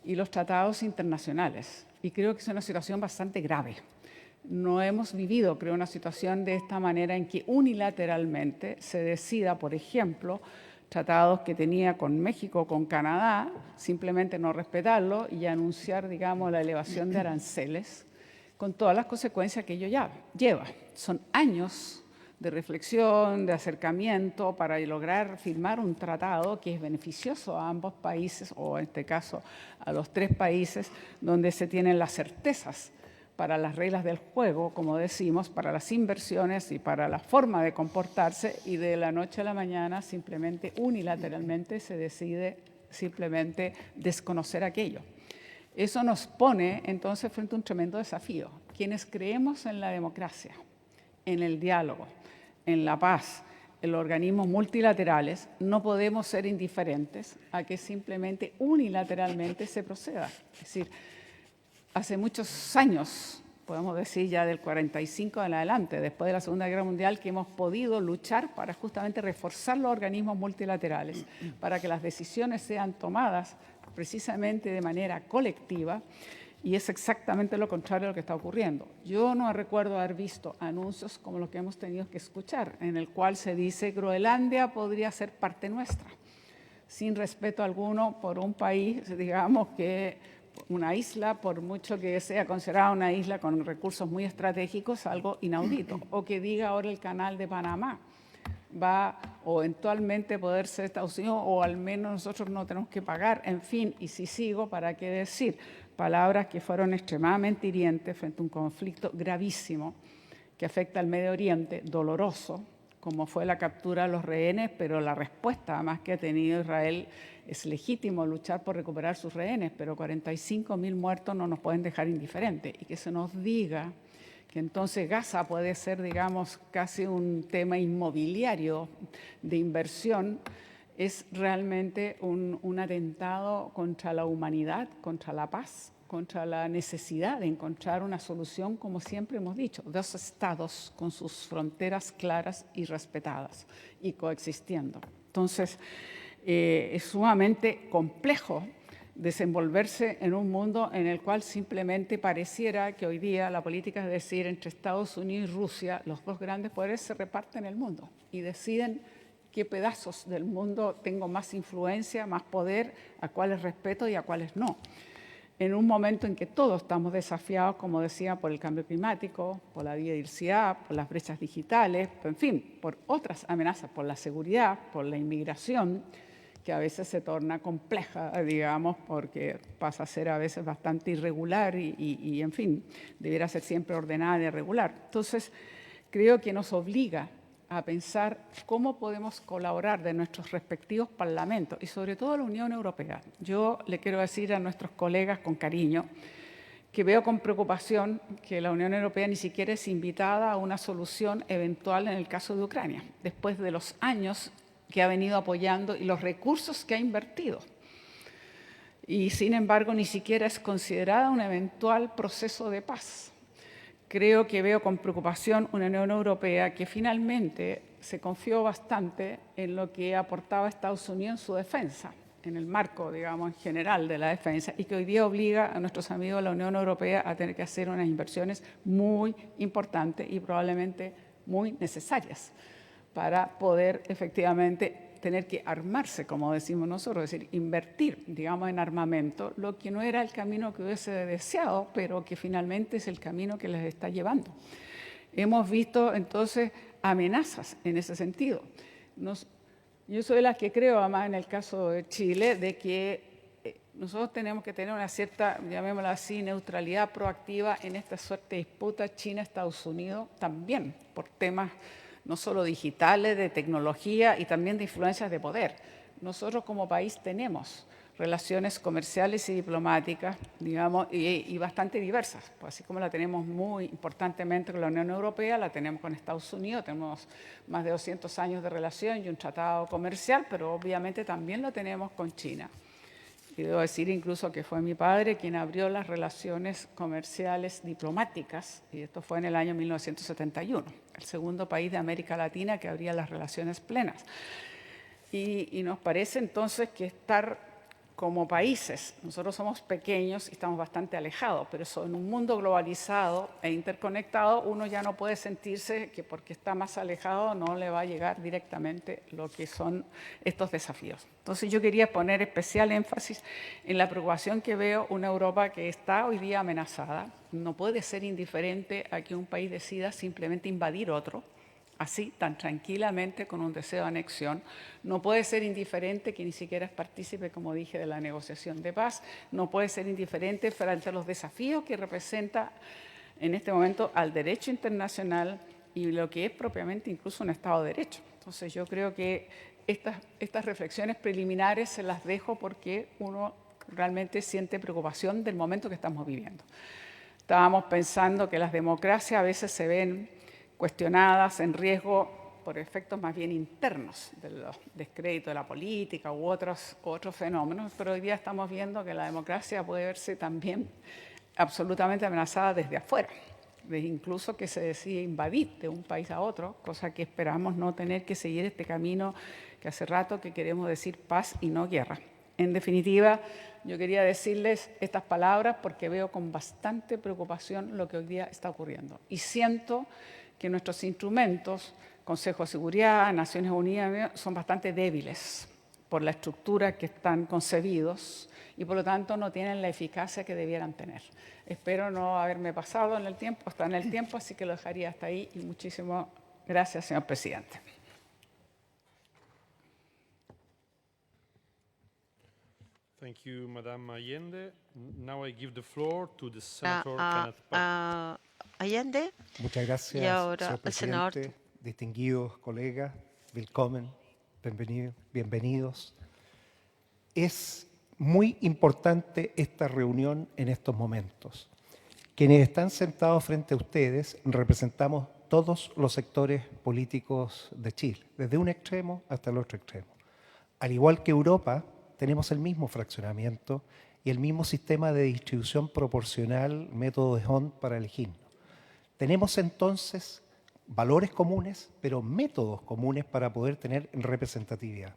y los tratados internacionales. Y creo que es una situación bastante grave. No hemos vivido, creo, una situación de esta manera en que unilateralmente se decida, por ejemplo, tratados que tenía con México, con Canadá, simplemente no respetarlo y anunciar, digamos, la elevación de aranceles, con todas las consecuencias que ello lleva. Son años de reflexión, de acercamiento para lograr firmar un tratado que es beneficioso a ambos países, o en este caso a los 3 países, donde se tienen las certezas para las reglas del juego, como decimos, para las inversiones y para la forma de comportarse, y de la noche a la mañana simplemente unilateralmente se decide simplemente desconocer aquello. Eso nos pone entonces frente a un tremendo desafío. Quienes creemos en la democracia, en el diálogo, en la paz, en los organismos multilaterales, no podemos ser indiferentes a que simplemente unilateralmente se proceda. Es decir, hace muchos años, podemos decir ya del 45 en adelante, después de la Segunda Guerra Mundial, que hemos podido luchar para justamente reforzar los organismos multilaterales, para que las decisiones sean tomadas precisamente de manera colectiva, y es exactamente lo contrario de lo que está ocurriendo. Yo no recuerdo haber visto anuncios como los que hemos tenido que escuchar, en el cual se dice Groenlandia podría ser parte nuestra, sin respeto alguno por un país, digamos que una isla, por mucho que sea considerada una isla con recursos muy estratégicos, algo inaudito. O que diga ahora el canal de Panamá va o eventualmente poder ser Estados Unidos, o al menos nosotros no tenemos que pagar, en fin, y si sigo, ¿para qué decir? Palabras que fueron extremadamente hirientes frente a un conflicto gravísimo que afecta al Medio Oriente, doloroso, como fue la captura de los rehenes, pero la respuesta además que ha tenido Israel es legítimo luchar por recuperar sus rehenes, pero 45.000 muertos no nos pueden dejar indiferentes. Y que se nos diga que entonces Gaza puede ser, digamos, casi un tema inmobiliario de inversión, es realmente un atentado contra la humanidad, contra la paz, contra la necesidad de encontrar una solución, como siempre hemos dicho, 2 estados con sus fronteras claras y respetadas y coexistiendo. Entonces, es sumamente complejo desenvolverse en un mundo en el cual simplemente pareciera que hoy día la política es decir, entre Estados Unidos y Rusia, los 2 grandes poderes se reparten el mundo y deciden qué pedazos del mundo tengo más influencia, más poder, a cuáles respeto y a cuáles no. En un momento en que todos estamos desafiados, como decía, por el cambio climático, por la biodiversidad, por las brechas digitales, en fin, por otras amenazas, por la seguridad, por la inmigración, que a veces se torna compleja, digamos, porque pasa a ser a veces bastante irregular y en fin, debiera ser siempre ordenada y regular. Entonces, creo que nos obliga a pensar cómo podemos colaborar de nuestros respectivos parlamentos y sobre todo la Unión Europea. Yo le quiero decir a nuestros colegas con cariño que veo con preocupación que la Unión Europea ni siquiera es invitada a una solución eventual en el caso de Ucrania, después de los años que ha venido apoyando y los recursos que ha invertido. Y sin embargo, ni siquiera es considerada un eventual proceso de paz. Creo que veo con preocupación una Unión Europea que finalmente se confió bastante en lo que aportaba Estados Unidos en su defensa, en el marco, digamos, en general de la defensa, y que hoy día obliga a nuestros amigos de la Unión Europea a tener que hacer unas inversiones muy importantes y probablemente muy necesarias para poder efectivamente tener que armarse, como decimos nosotros, es decir, invertir, digamos, en armamento, lo que no era el camino que hubiese deseado, pero que finalmente es el camino que les está llevando. Hemos visto entonces amenazas en ese sentido. Yo soy de las que creo, además en el caso de Chile, de que nosotros tenemos que tener una cierta, llamémosla así, neutralidad proactiva en esta suerte de disputa China-Estados Unidos, también por temas no solo digitales, de tecnología y también de influencias de poder. Nosotros como país tenemos relaciones comerciales y diplomáticas, digamos, y bastante diversas. Pues así como la tenemos muy importantemente con la Unión Europea, la tenemos con Estados Unidos, tenemos más de 200 años de relación y un tratado comercial, pero obviamente también lo tenemos con China. Y debo decir incluso que fue mi padre quien abrió las relaciones comerciales diplomáticas, y esto fue en el año 1971, el segundo país de América Latina que abría las relaciones plenas. Y nos parece entonces que estar como países, nosotros somos pequeños y estamos bastante alejados, pero eso, en un mundo globalizado e interconectado, uno ya no puede sentirse que porque está más alejado no le va a llegar directamente lo que son estos desafíos. Entonces yo quería poner especial énfasis en la preocupación que veo una Europa que está hoy día amenazada. No puede ser indiferente a que un país decida simplemente invadir otro, así, tan tranquilamente, con un deseo de anexión. No puede ser indiferente que ni siquiera es partícipe, como dije, de la negociación de paz. No puede ser indiferente frente a los desafíos que representa en este momento al derecho internacional y lo que es propiamente incluso un Estado de Derecho. Entonces yo creo que estas reflexiones preliminares se las dejo porque uno realmente siente preocupación del momento que estamos viviendo. Estábamos pensando que las democracias a veces se ven cuestionadas, en riesgo por efectos más bien internos del descrédito de la política u otros fenómenos, pero hoy día estamos viendo que la democracia puede verse también absolutamente amenazada desde afuera, incluso que se decide invadir de un país a otro, cosa que esperamos no tener que seguir este camino que hace rato que queremos decir paz y no guerra. En definitiva, yo quería decirles estas palabras porque veo con bastante preocupación lo que hoy día está ocurriendo y siento que nuestros instrumentos, Consejo de Seguridad, Naciones Unidas, son bastante débiles por la estructura que están concebidos y por lo tanto no tienen la eficacia que debieran tener. Espero no haberme pasado en el tiempo, está en el tiempo, así que lo dejaría hasta ahí y muchísimas gracias, señor presidente. Thank you, Madame Allende. Now I give the floor to the Senator Kenneth Pack. Allende. Muchas gracias, Y ahora señor el senador. presidente, distinguidos colegas, willkommen, bienvenidos. Es muy importante esta reunión en estos momentos. Quienes están sentados frente a ustedes representamos todos los sectores políticos de Chile, desde un extremo hasta el otro extremo. Al igual que Europa, tenemos el mismo fraccionamiento y el mismo sistema de distribución proporcional, método de Hond para elegirnos. Tenemos entonces valores comunes, pero métodos comunes para poder tener representatividad.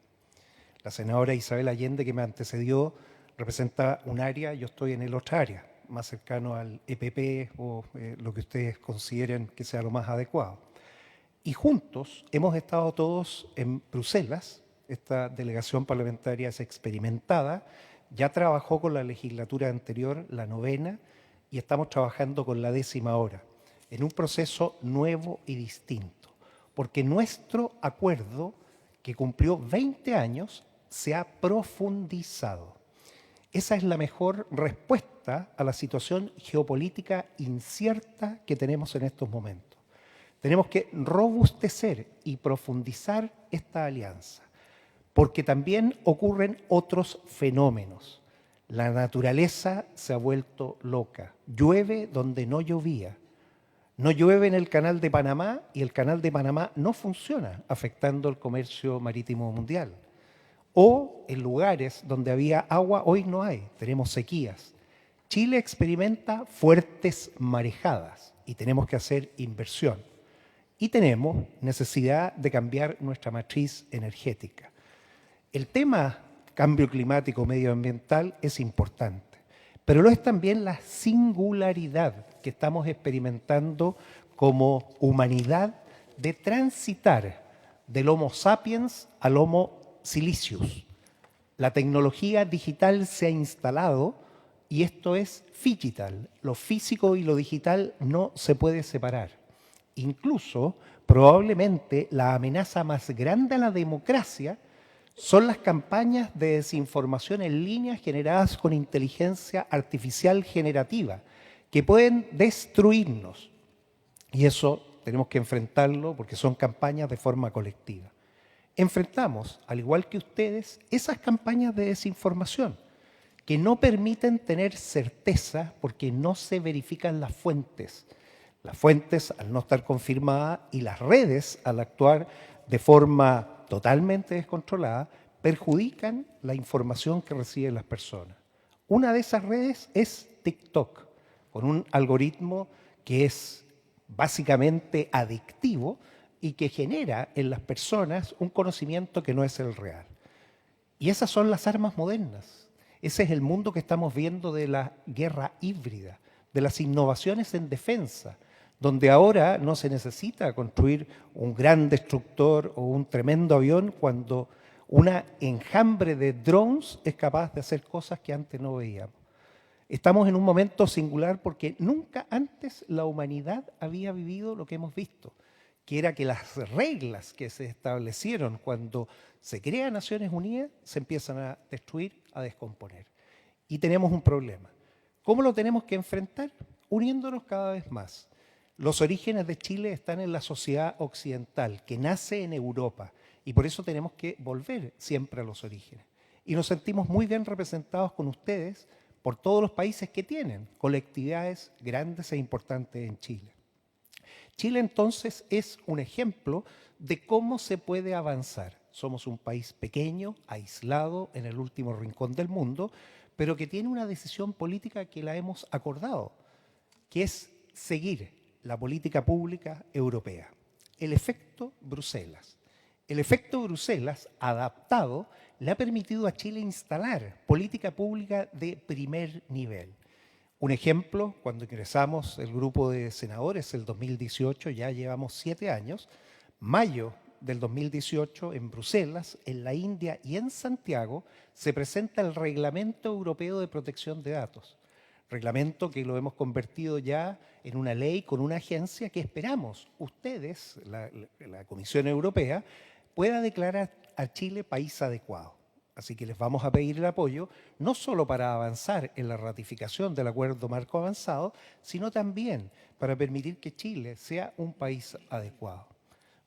La senadora Isabel Allende, que me antecedió, representa un área, yo estoy en el otra área, más cercano al EPP o lo que ustedes consideren que sea lo más adecuado. Y juntos hemos estado todos en Bruselas. Esta delegación parlamentaria es experimentada, ya trabajó con la legislatura anterior, la 9ª, y estamos trabajando con la 10ª ahora, en un proceso nuevo y distinto, porque nuestro acuerdo, que cumplió 20 años, se ha profundizado. Esa es la mejor respuesta a la situación geopolítica incierta que tenemos en estos momentos. Tenemos que robustecer y profundizar esta alianza, porque también ocurren otros fenómenos. La naturaleza se ha vuelto loca. Llueve donde no llovía. No llueve en el Canal de Panamá y el Canal de Panamá no funciona, afectando el comercio marítimo mundial. O en lugares donde había agua, hoy no hay, tenemos sequías. Chile experimenta fuertes marejadas y tenemos que hacer inversión. Y tenemos necesidad de cambiar nuestra matriz energética. El tema cambio climático medioambiental es importante, pero lo es también la singularidad que estamos experimentando como humanidad de transitar del Homo sapiens al Homo silicius. La tecnología digital se ha instalado y esto es phygital. Lo físico y lo digital no se puede separar. Incluso probablemente la amenaza más grande a la democracia son las campañas de desinformación en línea generadas con inteligencia artificial generativa, que pueden destruirnos. Y eso tenemos que enfrentarlo porque son campañas de forma colectiva. Enfrentamos, al igual que ustedes, esas campañas de desinformación que no permiten tener certeza porque no se verifican las fuentes. Las fuentes al no estar confirmadas y las redes al actuar de forma totalmente descontrolada perjudican la información que reciben las personas. Una de esas redes es TikTok, con un algoritmo que es básicamente adictivo y que genera en las personas un conocimiento que no es el real. Y esas son las armas modernas. Ese es el mundo que estamos viendo de la guerra híbrida, de las innovaciones en defensa, donde ahora no se necesita construir un gran destructor o un tremendo avión cuando una enjambre de drones es capaz de hacer cosas que antes no veíamos. Estamos en un momento singular porque nunca antes la humanidad había vivido lo que hemos visto, que era que las reglas que se establecieron cuando se crean Naciones Unidas se empiezan a destruir, a descomponer. Y tenemos un problema. ¿Cómo lo tenemos que enfrentar? Uniéndonos cada vez más. Los orígenes de Chile están en la sociedad occidental, que nace en Europa, y por eso tenemos que volver siempre a los orígenes. Y nos sentimos muy bien representados con ustedes por todos los países que tienen colectividades grandes e importantes en Chile. Chile entonces es un ejemplo de cómo se puede avanzar. Somos un país pequeño, aislado en el último rincón del mundo, pero que tiene una decisión política que la hemos acordado, que es seguir la política pública europea. El efecto Bruselas. El efecto Bruselas, adaptado, le ha permitido a Chile instalar política pública de primer nivel. Un ejemplo, cuando ingresamos el grupo de senadores el 2018, ya llevamos 7 años, mayo del 2018 en Bruselas, en la India y en Santiago se presenta el Reglamento Europeo de Protección de Datos. Reglamento que lo hemos convertido ya en una ley con una agencia que esperamos ustedes, la Comisión Europea, pueda declarar a Chile país adecuado. Así que les vamos a pedir el apoyo, no solo para avanzar en la ratificación del Acuerdo Marco Avanzado, sino también para permitir que Chile sea un país adecuado.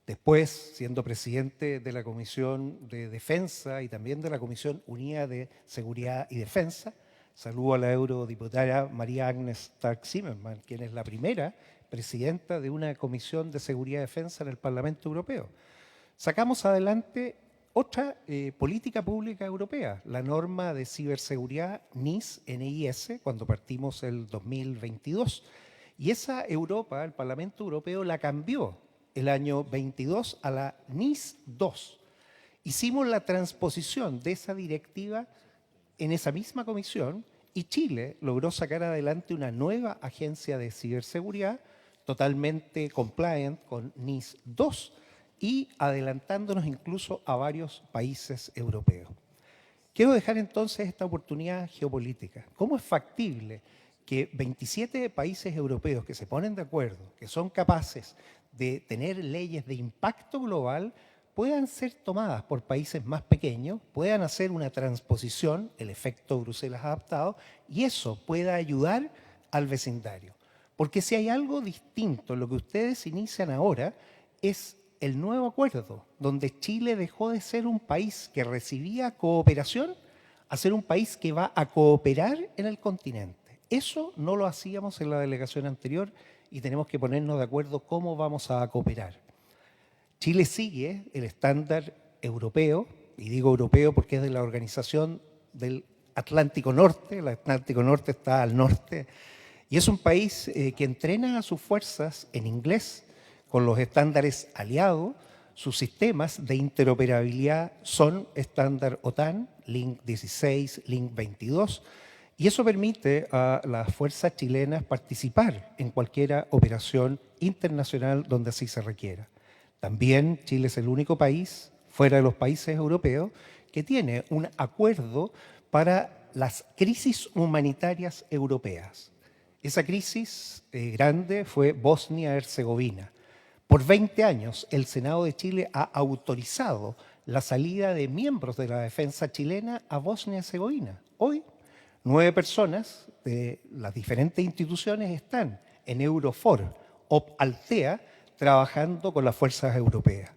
Después, siendo presidente de la Comisión de Defensa y también de la Comisión Unida de Seguridad y Defensa, saludo a la eurodiputada María Agnes Strack-Zimmermann, quien es la primera presidenta de una Comisión de Seguridad y Defensa en el Parlamento Europeo. Sacamos adelante otra política pública europea, la norma de ciberseguridad NIS, cuando partimos el 2022. Y esa Europa, el Parlamento Europeo, la cambió el año 22 a la NIS 2. Hicimos la transposición de esa directiva en esa misma comisión y Chile logró sacar adelante una nueva agencia de ciberseguridad totalmente compliant con NIS 2 y adelantándonos incluso a varios países europeos. Quiero dejar entonces esta oportunidad geopolítica. ¿Cómo es factible que 27 países europeos que se ponen de acuerdo, que son capaces de tener leyes de impacto global, puedan ser tomadas por países más pequeños, puedan hacer una transposición, el efecto Bruselas adaptado, y eso pueda ayudar al vecindario? Porque si hay algo distinto en lo que ustedes inician ahora, es el nuevo acuerdo, donde Chile dejó de ser un país que recibía cooperación a ser un país que va a cooperar en el continente. Eso no lo hacíamos en la delegación anterior y tenemos que ponernos de acuerdo cómo vamos a cooperar. Chile sigue el estándar europeo, y digo europeo porque es de la Organización del Atlántico Norte, el Atlántico Norte está al norte, y es un país que entrena a sus fuerzas en inglés, con los estándares aliados. Sus sistemas de interoperabilidad son estándar OTAN, Link 16, Link 22, y eso permite a las fuerzas chilenas participar en cualquier operación internacional donde así se requiera. También Chile es el único país, fuera de los países europeos, que tiene un acuerdo para las crisis humanitarias europeas. Esa crisis grande fue Bosnia-Herzegovina. Por 20 años, el Senado de Chile ha autorizado la salida de miembros de la defensa chilena a Bosnia y Herzegovina. Hoy, 9 personas de las diferentes instituciones están en EUROFOR o Altea trabajando con las fuerzas europeas.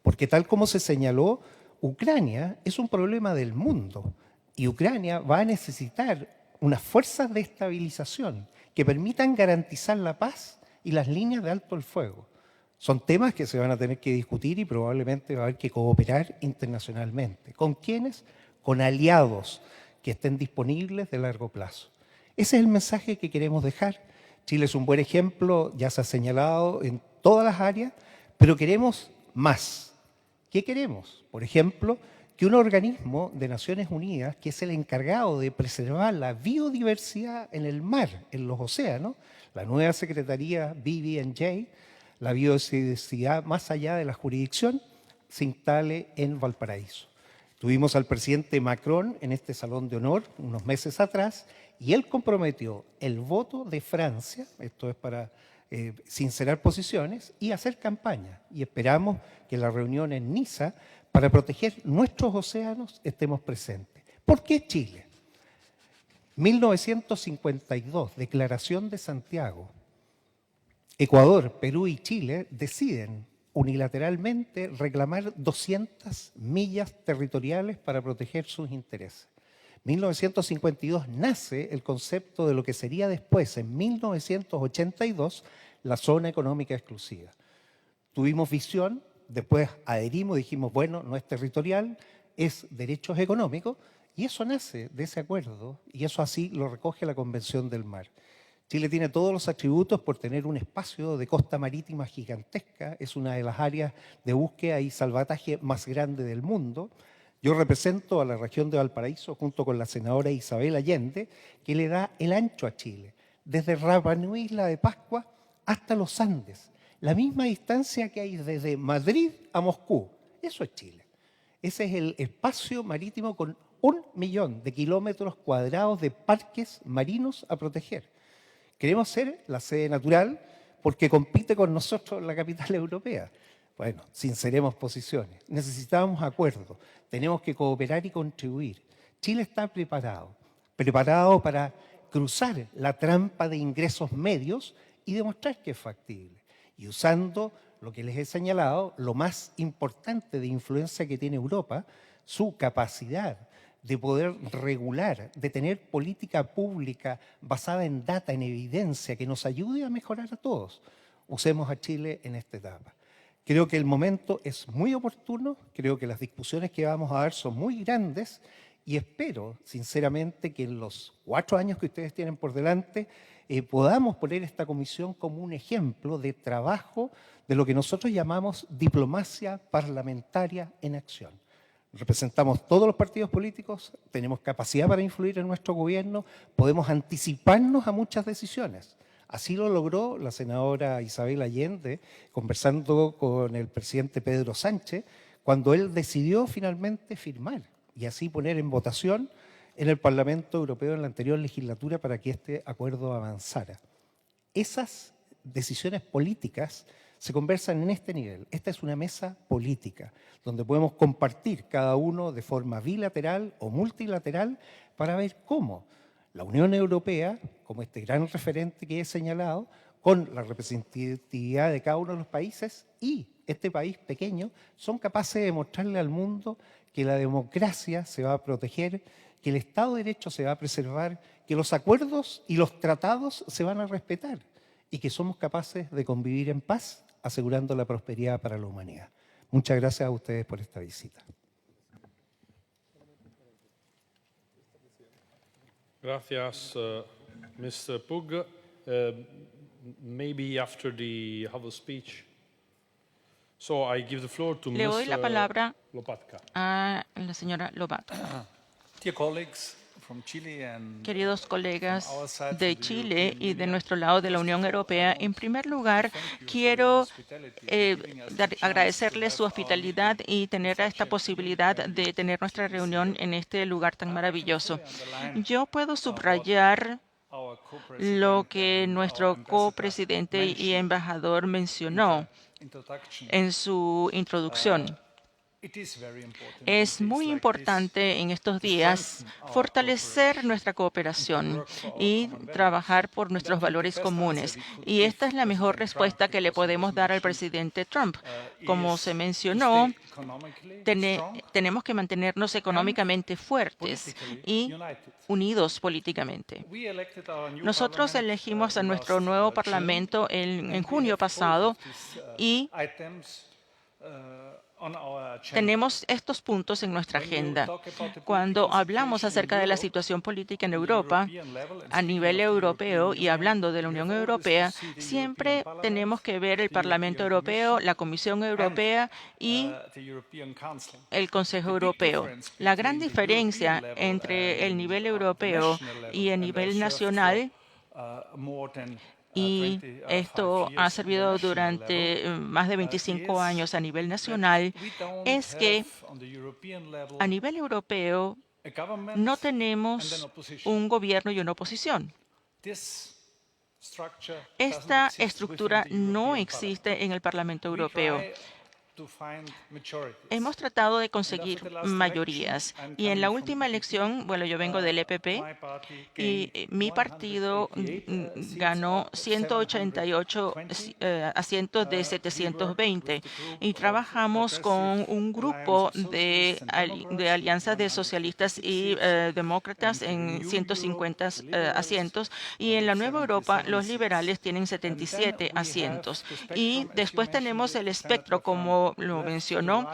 Porque tal como se señaló, Ucrania es un problema del mundo y Ucrania va a necesitar unas fuerzas de estabilización que permitan garantizar la paz y las líneas de alto el fuego. Son temas que se van a tener que discutir y probablemente va a haber que cooperar internacionalmente. ¿Con quiénes? Con aliados que estén disponibles de largo plazo. Ese es el mensaje que queremos dejar. Chile es un buen ejemplo, ya se ha señalado en todas las áreas, pero queremos más. ¿Qué queremos? Por ejemplo, que un organismo de Naciones Unidas, que es el encargado de preservar la biodiversidad en el mar, en los océanos, la nueva Secretaría BBNJ, la biodiversidad más allá de la jurisdicción, se instale en Valparaíso. Tuvimos al presidente Macron en este salón de honor unos meses atrás y él comprometió el voto de Francia, esto es para sincerar posiciones y hacer campaña. Y esperamos que en la reunión en Niza, para proteger nuestros océanos, estemos presentes. ¿Por qué Chile? 1952, Declaración de Santiago. Ecuador, Perú y Chile deciden unilateralmente reclamar 200 millas territoriales para proteger sus intereses. 1952 nace el concepto de lo que sería después, en 1982, la zona económica exclusiva. Tuvimos visión, después adherimos, dijimos, bueno, no es territorial, es derechos económicos, y eso nace de ese acuerdo, y eso así lo recoge la Convención del Mar. Chile tiene todos los atributos por tener un espacio de costa marítima gigantesca, es una de las áreas de búsqueda y salvataje más grande del mundo. Yo represento a la región de Valparaíso junto con la senadora Isabel Allende, que le da el ancho a Chile, desde Rapa Nui, Isla de Pascua, hasta los Andes. La misma distancia que hay desde Madrid a Moscú. Eso es Chile. Ese es el espacio marítimo con 1 millón de kilómetros cuadrados de parques marinos a proteger. Queremos ser la sede natural porque compite con nosotros la capital europea. Bueno, sinceremos posiciones. Necesitamos acuerdos. Tenemos que cooperar y contribuir. Chile está preparado para cruzar la trampa de ingresos medios y demostrar que es factible. Y usando lo que les he señalado, lo más importante de influencia que tiene Europa, su capacidad de poder regular, de tener política pública basada en data, en evidencia, que nos ayude a mejorar a todos. Usemos a Chile en esta etapa. Creo que el momento es muy oportuno, creo que las discusiones que vamos a dar son muy grandes y espero, sinceramente, que en los 4 años que ustedes tienen por delante podamos poner esta comisión como un ejemplo de trabajo de lo que nosotros llamamos diplomacia parlamentaria en acción. Representamos todos los partidos políticos, tenemos capacidad para influir en nuestro gobierno, podemos anticiparnos a muchas decisiones. Así lo logró la senadora Isabel Allende, conversando con el presidente Pedro Sánchez, cuando él decidió finalmente firmar y así poner en votación en el Parlamento Europeo en la anterior legislatura para que este acuerdo avanzara. Esas decisiones políticas se conversan en este nivel. Esta es una mesa política, donde podemos compartir cada uno de forma bilateral o multilateral para ver cómo la Unión Europea, como este gran referente que he señalado, con la representatividad de cada uno de los países y este país pequeño, son capaces de mostrarle al mundo que la democracia se va a proteger, que el Estado de Derecho se va a preservar, que los acuerdos y los tratados se van a respetar y que somos capaces de convivir en paz, asegurando la prosperidad para la humanidad. Muchas gracias a ustedes por esta visita. Gracias, Mr. Pug. Maybe after the Havel speech. So I give the floor to Le doy la palabra Lopatka. a la señora Lopatka. Dear colleagues from Chile and Queridos colegas de Chile y de nuestro lado de la Unión Europea, en primer lugar, quiero agradecerles su hospitalidad y tener esta posibilidad de tener nuestra reunión en este lugar tan maravilloso. Yo puedo subrayar lo que nuestro copresidente y embajador mencionó, en su introducción. Es muy importante en estos días fortalecer nuestra cooperación y trabajar por nuestros valores comunes. Y esta es la mejor respuesta que le podemos dar al presidente Trump. Como se mencionó, tenemos que mantenernos económicamente fuertes y unidos políticamente. Nosotros elegimos a nuestro nuevo Parlamento en junio pasado y tenemos estos puntos en nuestra agenda. Cuando hablamos acerca de la situación política en Europa, a nivel europeo y hablando de la Unión Europea, siempre tenemos que ver el Parlamento Europeo, la Comisión Europea y el Consejo Europeo. La gran diferencia entre el nivel europeo y el nivel nacional, y esto ha servido durante más de 25 años a nivel nacional, es que a nivel europeo no tenemos un gobierno y una oposición. Esta estructura no existe en el Parlamento Europeo. Hemos tratado de conseguir mayorías y en la última elección, bueno, yo vengo del EPP y mi partido ganó 188 asientos de 720 y trabajamos con un grupo de alianzas de socialistas y demócratas en 150 asientos y en la Nueva Europa los liberales tienen 77 asientos y después tenemos el espectro como lo mencionó,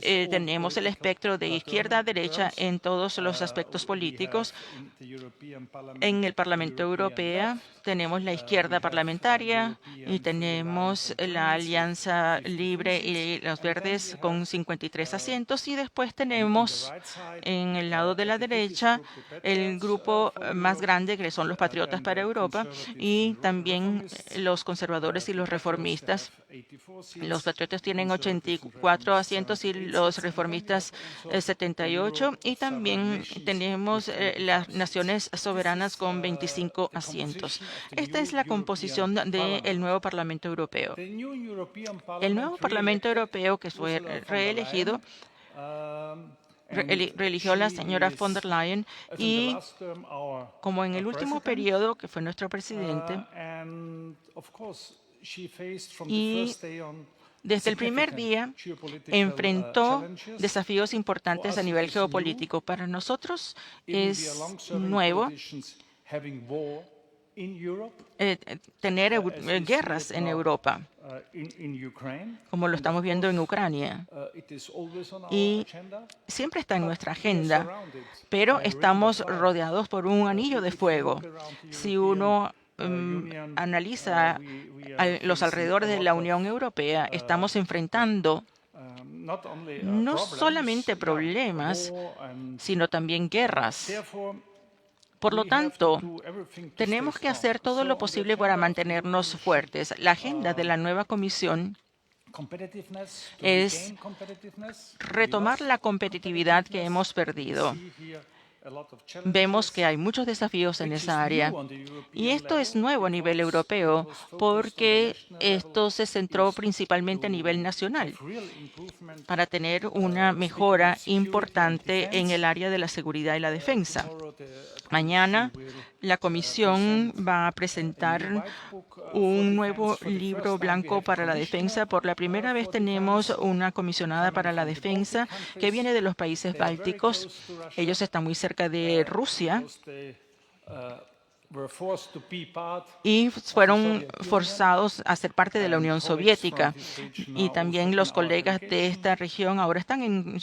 tenemos el espectro de izquierda a derecha en todos los aspectos políticos. En el Parlamento Europeo tenemos la izquierda parlamentaria y tenemos la Alianza Libre y los Verdes con 53 asientos y después tenemos en el lado de la derecha el grupo más grande que son los Patriotas para Europa y también los conservadores y los reformistas. Los patriotas tienen 84 asientos y los reformistas 78 y también tenemos las naciones soberanas con 25 asientos. Esta es la composición del nuevo Parlamento Europeo. El nuevo Parlamento Europeo que fue reelegido reeligió a la señora von der Leyen y como en el último periodo que fue nuestro presidente y desde el primer día enfrentó desafíos importantes a nivel geopolítico. Para nosotros es nuevo tener guerras en Europa, como lo estamos viendo en Ucrania. Y siempre está en nuestra agenda, pero estamos rodeados por un anillo de fuego. Si uno analiza los alrededores de la Unión Europea, estamos enfrentando no solamente problemas, sino también guerras. Por lo tanto, tenemos que hacer todo lo posible para mantenernos fuertes. La agenda de la nueva Comisión es retomar la competitividad que hemos perdido. Vemos que hay muchos desafíos en esa área y esto es nuevo a nivel europeo porque esto se centró principalmente a nivel nacional para tener una mejora importante en el área de la seguridad y la defensa. Mañana la Comisión va a presentar un nuevo libro blanco para la defensa. Por la primera vez tenemos una comisionada para la defensa que viene de los países bálticos. Ellos están muy cerca de Rusia y fueron forzados a ser parte de la Unión Soviética. Y también los colegas de esta región ahora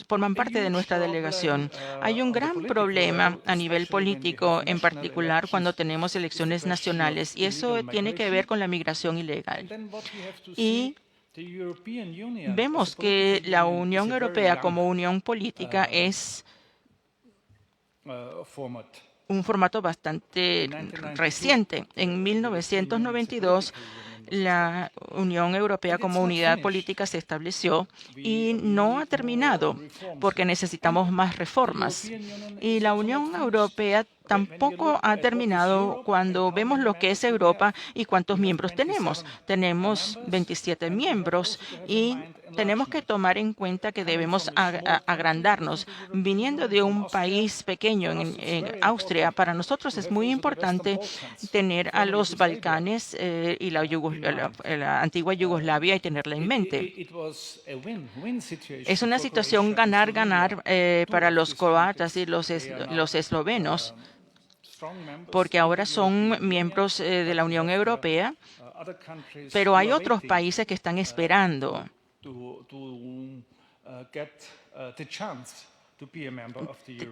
forman parte de nuestra delegación. Hay un gran problema a nivel político, en particular cuando tenemos elecciones nacionales, y eso tiene que ver con la migración ilegal. Y vemos que la Unión Europea como unión política es un formato bastante reciente. En 1992 La Unión Europea como unidad política se estableció y no ha terminado porque necesitamos más reformas. Y la Unión Europea tampoco ha terminado cuando vemos lo que es Europa y cuántos miembros tenemos. Tenemos 27 miembros y tenemos que tomar en cuenta que debemos agrandarnos. Viniendo de un país pequeño en Austria, para nosotros es muy importante tener a los Balcanes y la antigua Yugoslavia y tenerla en mente. Es una situación ganar-ganar para los croatas y los eslovenos, porque ahora son miembros de la Unión Europea, pero hay otros países que están esperando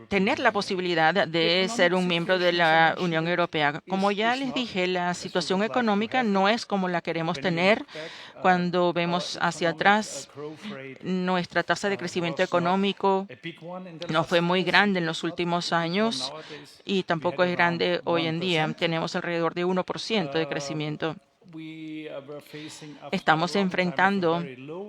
tener la posibilidad de ser un miembro de la Unión Europea. Como ya les dije, la situación económica no es como la queremos tener. Cuando vemos hacia atrás, nuestra tasa de crecimiento económico no fue muy grande en los últimos años y tampoco es grande hoy en día. Tenemos alrededor de 1% de crecimiento. Estamos enfrentando,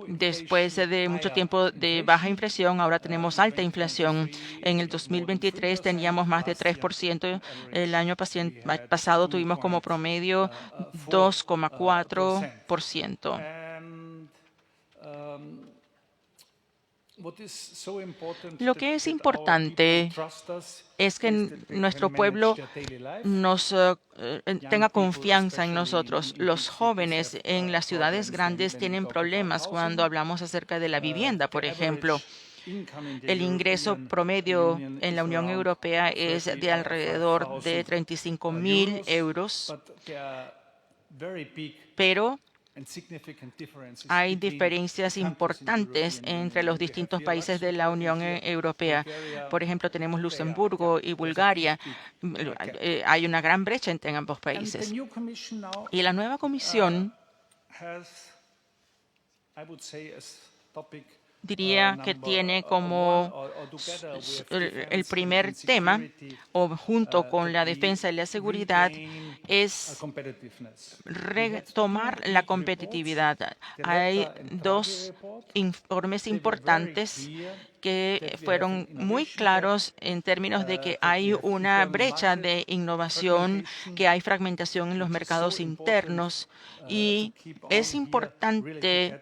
después de mucho tiempo de baja inflación, ahora tenemos alta inflación. En el 2023 teníamos más de 3%. El año pasado tuvimos como promedio 2,4%. Lo que es importante es que nuestro pueblo tenga confianza en nosotros. Los jóvenes en las ciudades grandes tienen problemas cuando hablamos acerca de la vivienda, por ejemplo. El ingreso promedio en la Unión Europea es de alrededor de 35.000 euros, pero hay diferencias importantes entre los distintos países de la Unión Europea. Por ejemplo, tenemos Luxemburgo y Bulgaria. Hay una gran brecha entre ambos países. Y la nueva Comisión diría que tiene como el primer tema, o junto con la defensa y la seguridad, es retomar la competitividad. Hay dos informes importantes que fueron muy claros en términos de que hay una brecha de innovación, que hay fragmentación en los mercados internos y es importante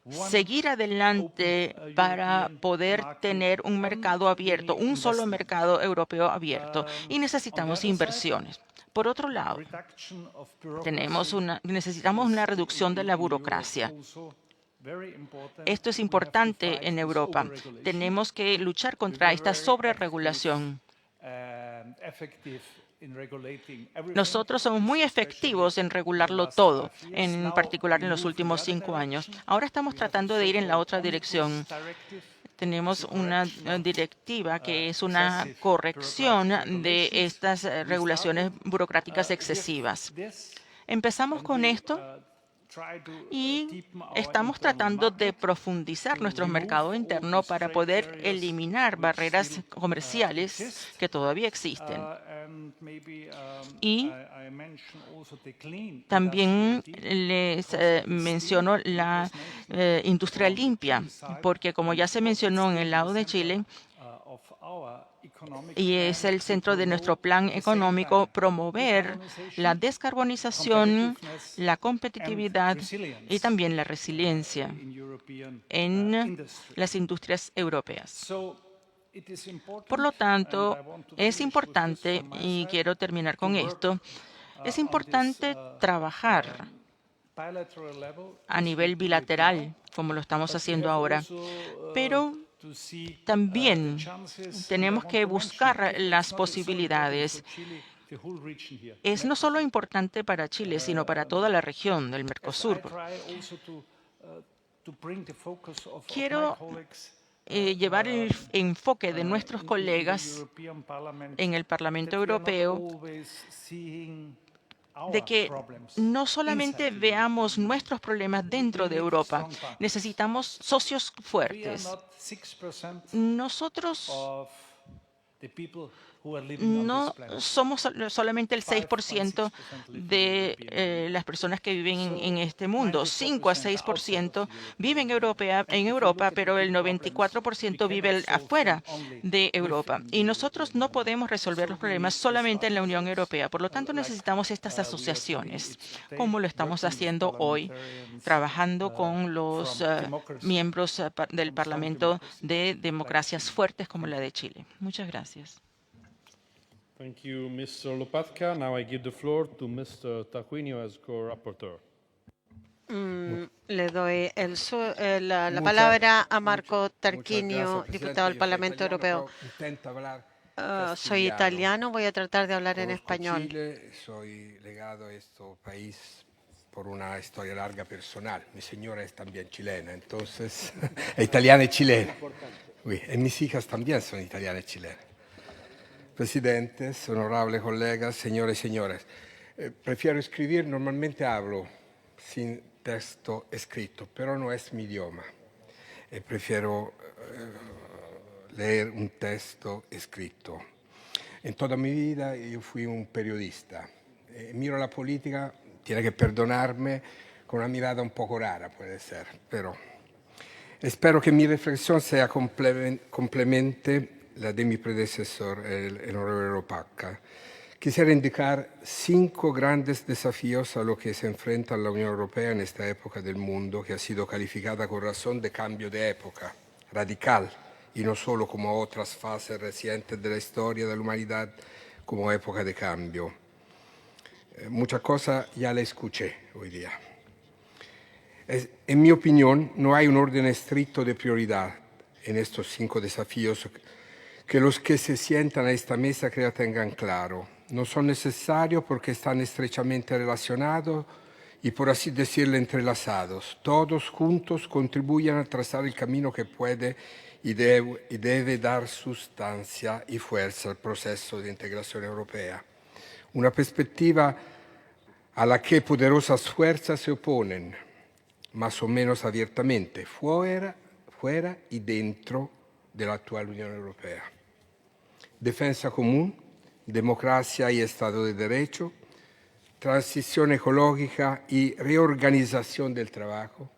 seguir adelante para poder tener un mercado abierto, un solo mercado europeo abierto, y necesitamos inversiones. Por otro lado, necesitamos una reducción de la burocracia. Esto es importante en Europa. Tenemos que luchar contra esta sobreregulación. Nosotros somos muy efectivos en regularlo todo, en particular en los últimos 5 años. Ahora estamos tratando de ir en la otra dirección. Tenemos una directiva que es una corrección de estas regulaciones burocráticas excesivas. Empezamos con esto y estamos tratando de profundizar nuestro mercado interno para poder eliminar barreras comerciales que todavía existen. Y también les menciono la industria limpia, porque como ya se mencionó en el lado de Chile, y es el centro de nuestro plan económico, promover la descarbonización, la competitividad y también la resiliencia en las industrias europeas. Por lo tanto, es importante, y quiero terminar con esto, es importante trabajar a nivel bilateral, como lo estamos haciendo ahora, pero también tenemos que buscar las posibilidades. Es no solo importante para Chile, sino para toda la región del Mercosur. Quiero llevar el enfoque de nuestros colegas en el Parlamento Europeo de que no solamente veamos nuestros problemas dentro de Europa, necesitamos socios fuertes. Nosotros no somos solamente el 6% de las personas que viven en este mundo. 5 a 6% viven en Europa, pero el 94% vive afuera de Europa. Y nosotros no podemos resolver los problemas solamente en la Unión Europea. Por lo tanto, necesitamos estas asociaciones, como lo estamos haciendo hoy, trabajando con los miembros del Parlamento de democracias fuertes como la de Chile. Muchas gracias. Thank you, Mr. Lopatka. Now I give the floor to Mr. Tarquinio as co-rapporteur. Le doy la palabra a Marco Tarquinio, diputado del Parlamento Europeo. Soy italiano, voy a tratar de hablar en español. Chile, soy legado a este país por una historia larga personal. Mi señora es también chilena, entonces es italiana y chilena. Oui, y mis hijas también son italianas y chilenas. Presidentes, honorables colegas, señores y señoras, prefiero escribir, normalmente hablo sin texto escrito, pero no es mi idioma. Prefiero leer un texto escrito. En toda mi vida yo fui un periodista. Miro la política, tiene que perdonarme, con una mirada un poco rara, puede ser, pero espero que mi reflexión sea complemente la de mi predecesor, el honorable Lopatka. Quisiera indicar 5 grandes desafíos a los que se enfrenta la Unión Europea en esta época del mundo, que ha sido calificada con razón de cambio de época, radical, y no solo como otras fases recientes de la historia de la humanidad, como época de cambio. Muchas cosas ya la escuché hoy día. En mi opinión, no hay un orden estricto de prioridad en estos 5 desafíos que los que se sientan a esta mesa creo tengan claro. No son necesarios porque están estrechamente relacionados y, por así decirlo, entrelazados. Todos juntos contribuyen a trazar el camino que puede y debe dar sustancia y fuerza al proceso de integración europea. Una perspectiva a la que poderosas fuerzas se oponen, más o menos abiertamente, fuera y dentro de la actual Unión Europea. Defensa común, democracia y Estado de Derecho, transición ecológica y reorganización del trabajo,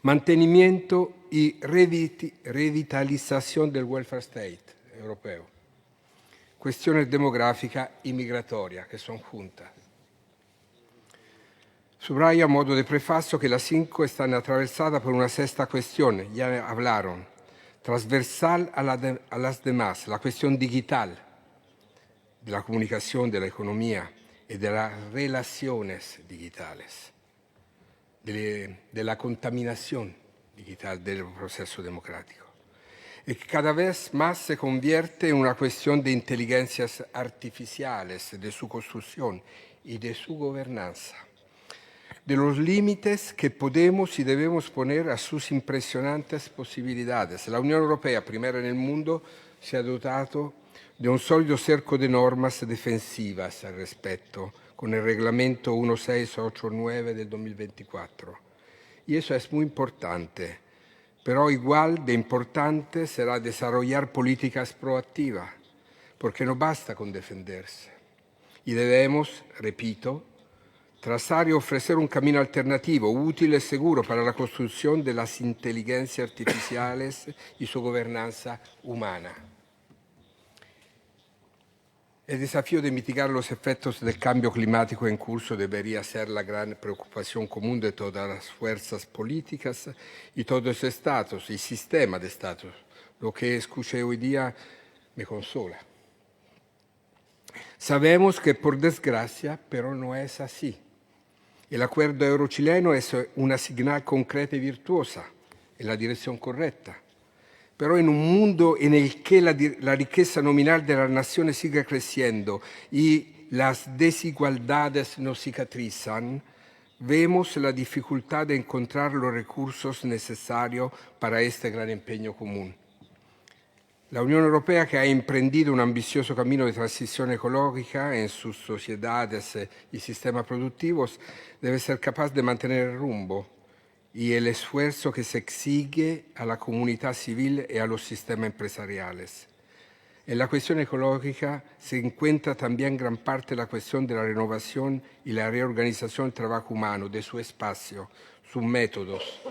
mantenimiento y revitalización del welfare state europeo, cuestiones demográficas y migratorias que son juntas. Subrayo a modo de prefacio que las 5 están atravesadas por una sexta cuestión, ya hablaron, transversal a las demás, la cuestión digital, de la comunicación, de la economía y de las relaciones digitales, de la contaminación digital del proceso democrático, y que cada vez más se convierte en una cuestión de inteligencias artificiales, de su construcción y de su gobernanza, de los límites que podemos y debemos poner a sus impresionantes posibilidades. La Unión Europea, primera en el mundo, se ha dotado de un sólido cerco de normas defensivas al respecto, con el reglamento 1689 del 2024. Y eso es muy importante, pero igual de importante será desarrollar políticas proactivas, porque no basta con defenderse. Y debemos, repito, trazar y ofrecer un camino alternativo, útil y seguro para la construcción de las inteligencias artificiales y su gobernanza humana. El desafío de mitigar los efectos del cambio climático en curso debería ser la gran preocupación común de todas las fuerzas políticas y todos los estados y sistemas de estados. Lo que escuché hoy día me consola. Sabemos que, por desgracia, pero no es así. El acuerdo euro-chileno es una señal concreta y virtuosa en la dirección correcta. Pero en un mundo en el que la riqueza nominal de las naciones sigue creciendo y las desigualdades no cicatrizan, vemos la dificultad de encontrar los recursos necesarios para este gran empeño común. La Unión Europea, que ha emprendido un ambicioso camino de transición ecológica en sus sociedades y sistemas productivos, debe ser capaz de mantener el rumbo y el esfuerzo que se exige a la comunidad civil y a los sistemas empresariales. En la cuestión ecológica se encuentra también gran parte la cuestión de la renovación y la reorganización del trabajo humano, de su espacio, sus métodos,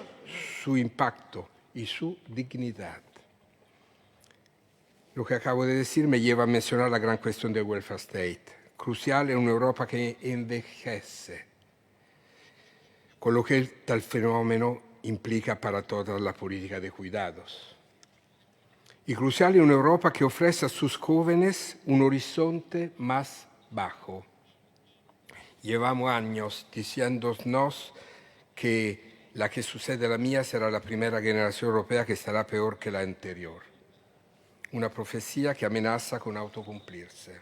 su impacto y su dignidad. Lo que acabo de decir me lleva a mencionar la gran cuestión del welfare state, crucial en una Europa que envejece, con lo que tal fenómeno implica para toda la política de cuidados. Y crucial en una Europa que ofrece a sus jóvenes un horizonte más bajo. Llevamos años diciéndonos que la que sucede a la mía será la primera generación europea que estará peor que la anterior. Una profecía que amenaza con autocumplirse.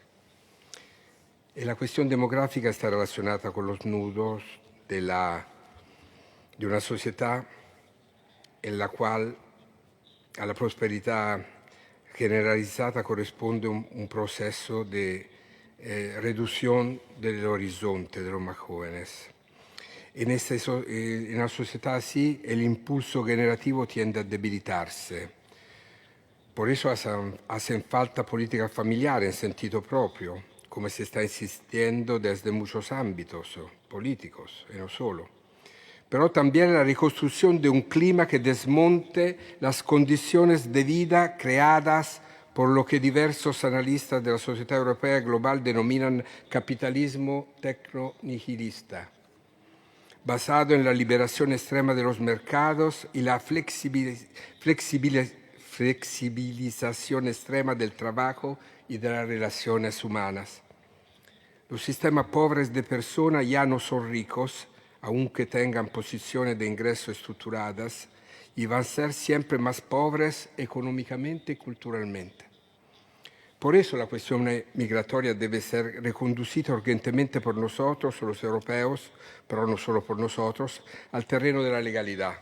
Y la cuestión demográfica está relacionada con los nudos de una sociedad en la cual a la prosperidad generalizada corresponde un proceso de reducción del horizonte de los más jóvenes. En una sociedad así, el impulso generativo tiende a debilitarse. Por eso hacen falta políticas familiares en sentido propio, como se está insistiendo desde muchos ámbitos políticos, y no solo. Pero también la reconstrucción de un clima que desmonte las condiciones de vida creadas por lo que diversos analistas de la sociedad europea global denominan capitalismo tecno-nihilista, basado en la liberación extrema de los mercados y la flexibilización extrema del trabajo y de las relaciones humanas. Los sistemas pobres de personas ya no son ricos, aunque tengan posiciones de ingreso estructuradas, y van a ser siempre más pobres económicamente y culturalmente. Por eso la cuestión migratoria debe ser reconducida urgentemente por nosotros, los europeos, pero no solo por nosotros, al terreno de la legalidad.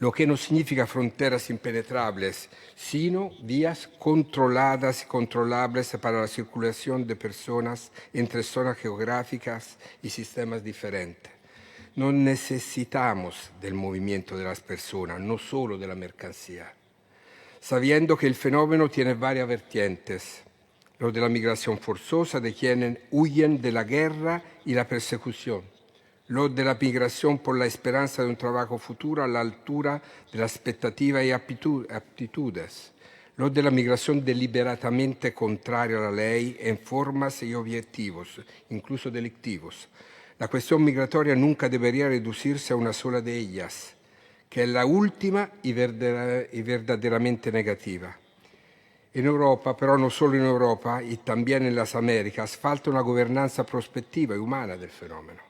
Lo que no significa fronteras impenetrables, sino vías controladas y controlables para la circulación de personas entre zonas geográficas y sistemas diferentes. No necesitamos del movimiento de las personas, no solo de la mercancía, sabiendo que el fenómeno tiene varias vertientes. Lo de la migración forzosa de quienes huyen de la guerra y la persecución. Lo de la migración por la esperanza de un trabajo futuro a la altura de las expectativas y aptitudes. Lo de la migración deliberadamente contraria a la ley en formas y objetivos, incluso delictivos. La cuestión migratoria nunca debería reducirse a una sola de ellas, que es la última y verdaderamente negativa. En Europa, pero no solo en Europa, y también en las Américas, falta una gobernanza prospectiva y humana del fenómeno.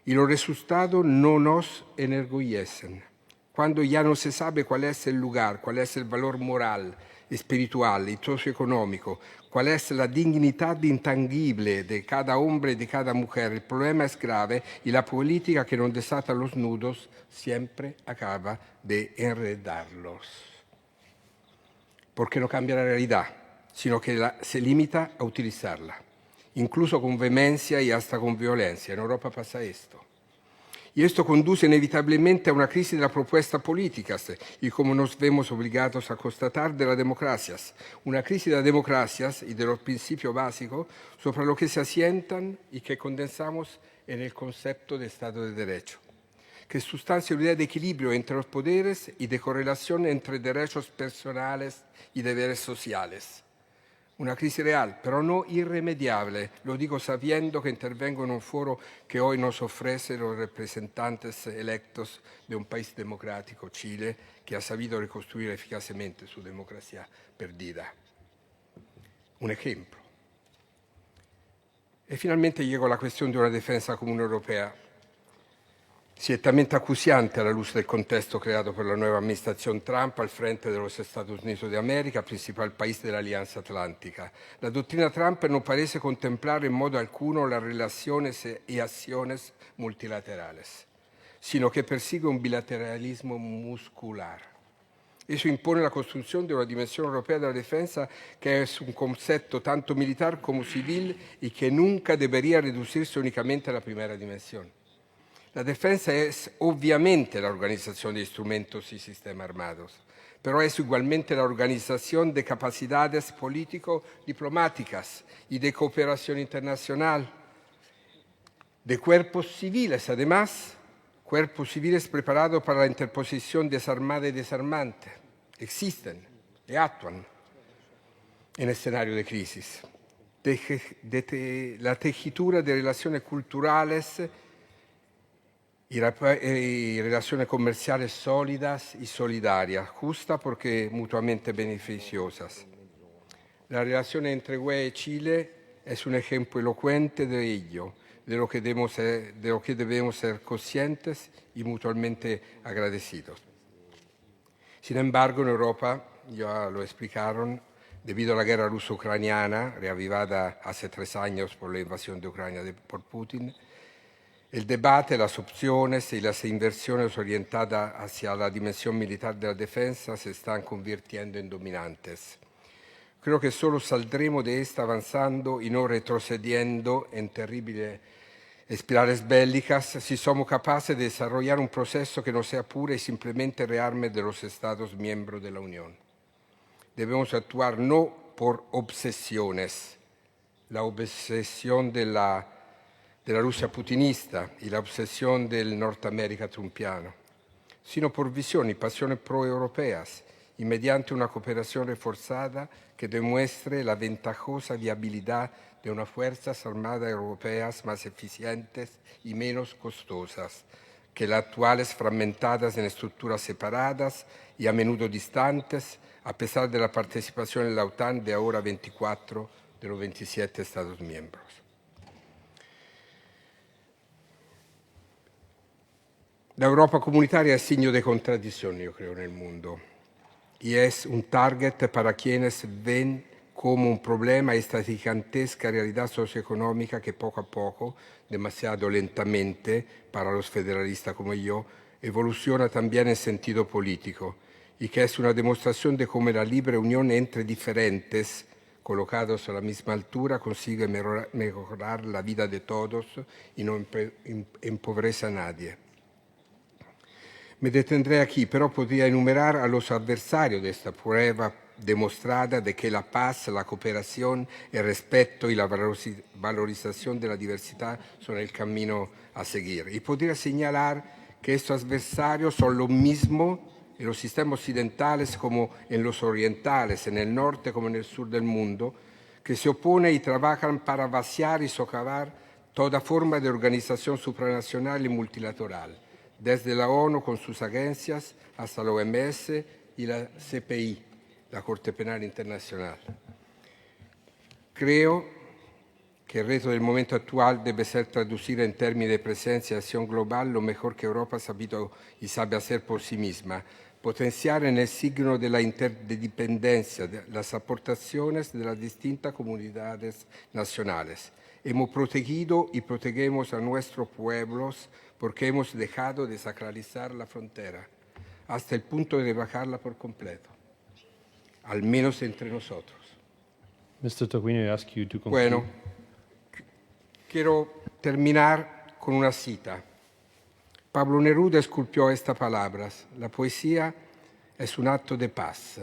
Y los resultados no nos enorgullecen. Cuando ya no se sabe cuál es el lugar, cuál es el valor moral, espiritual y socioeconómico, cuál es la dignidad intangible de cada hombre y de cada mujer, el problema es grave y la política que no desata los nudos siempre acaba de enredarlos. Porque no cambia la realidad, sino que se limita a utilizarla. Incluso con vehemencia y hasta con violencia. En Europa pasa esto. Y esto conduce inevitablemente a una crisis de las propuestas políticas y, como nos vemos obligados a constatar, de las democracias. Una crisis de las democracias y de los principios básicos sobre los que se asientan y que condensamos en el concepto de Estado de Derecho, que sustancia la idea de equilibrio entre los poderes y de correlación entre derechos personales y deberes sociales. Una crisis real, pero no irremediable. Lo digo sabiendo que intervengo en un foro que hoy nos ofrece los representantes electos de un país democrático, Chile, que ha sabido reconstruir eficazmente su democracia perdida. Un ejemplo. Y finalmente llego a la cuestión de una defensa común europea, ciertamente acuciante a la luz del contexto creado por la nueva administración Trump al frente de los Estados Unidos de América, principal país de la Alianza Atlántica. La doctrina Trump no parece contemplar en modo alguno las relaciones y acciones multilaterales, sino que persigue un bilateralismo muscular. Eso impone la construcción de una dimensión europea de la defensa que es un concepto tanto militar como civil y que nunca debería reducirse únicamente a la primera dimensión. La defensa es obviamente la organización de instrumentos y sistemas armados, pero es igualmente la organización de capacidades político-diplomáticas y de cooperación internacional, de cuerpos civiles, además, cuerpos civiles preparados para la interposición desarmada y desarmante. Existen y actúan en escenario de crisis. La tejitura de relaciones culturales y relaciones comerciales sólidas y solidarias, justas porque mutuamente beneficiosas. La relación entre UE y Chile es un ejemplo elocuente de ello, de lo que debemos ser conscientes y mutuamente agradecidos. Sin embargo, en Europa, ya lo explicaron, debido a la guerra ruso-ucraniana, reavivada hace 3 años por la invasión de Ucrania por Putin, el debate, las opciones y las inversiones orientadas hacia la dimensión militar de la defensa se están convirtiendo en dominantes. Creo que solo saldremos de esta avanzando y no retrocediendo en terribles espirales bélicas si somos capaces de desarrollar un proceso que no sea pura y simplemente rearme de los Estados miembros de la Unión. Debemos actuar no por obsesiones, la obsesión de la Rusia putinista y la obsesión del Norteamérica trumpiano, sino por visión y pasiones pro-europeas y mediante una cooperación reforzada que demuestre la ventajosa viabilidad de unas fuerzas armadas europeas más eficientes y menos costosas que las actuales, fragmentadas en estructuras separadas y a menudo distantes, a pesar de la participación en la OTAN de ahora 24 de los 27 Estados miembros. La Europa comunitaria es signo de contradicción, yo creo, en el mundo, y es un target para quienes ven como un problema esta gigantesca realidad socioeconómica que poco a poco, demasiado lentamente para los federalistas como yo, evoluciona también en sentido político y que es una demostración de cómo la libre unión entre diferentes, colocados a la misma altura, consigue mejorar la vida de todos y no empobrece a nadie. Me detendré aquí, pero podría enumerar a los adversarios de esta prueba demostrada de que la paz, la cooperación, el respeto y la valorización de la diversidad son el camino a seguir. Y podría señalar que estos adversarios son lo mismo en los sistemas occidentales como en los orientales, en el norte como en el sur del mundo, que se oponen y trabajan para vaciar y socavar toda forma de organización supranacional y multilateral, desde la ONU con sus agencias hasta la OMS y la CPI, la Corte Penal Internacional. Creo que el reto del momento actual debe ser traducir en términos de presencia y acción global lo mejor que Europa ha sabido y sabe hacer por sí misma, potenciar en el signo de la interdependencia de las aportaciones de las distintas comunidades nacionales. Hemos protegido y protegemos a nuestros pueblos porque hemos dejado de sacralizar la frontera hasta el punto de bajarla por completo, al menos entre nosotros. Mr. Tarquinio, I ask you to conclude. Bueno, quiero terminar con una cita. Pablo Neruda esculpió estas palabras: la poesía es un acto de paz.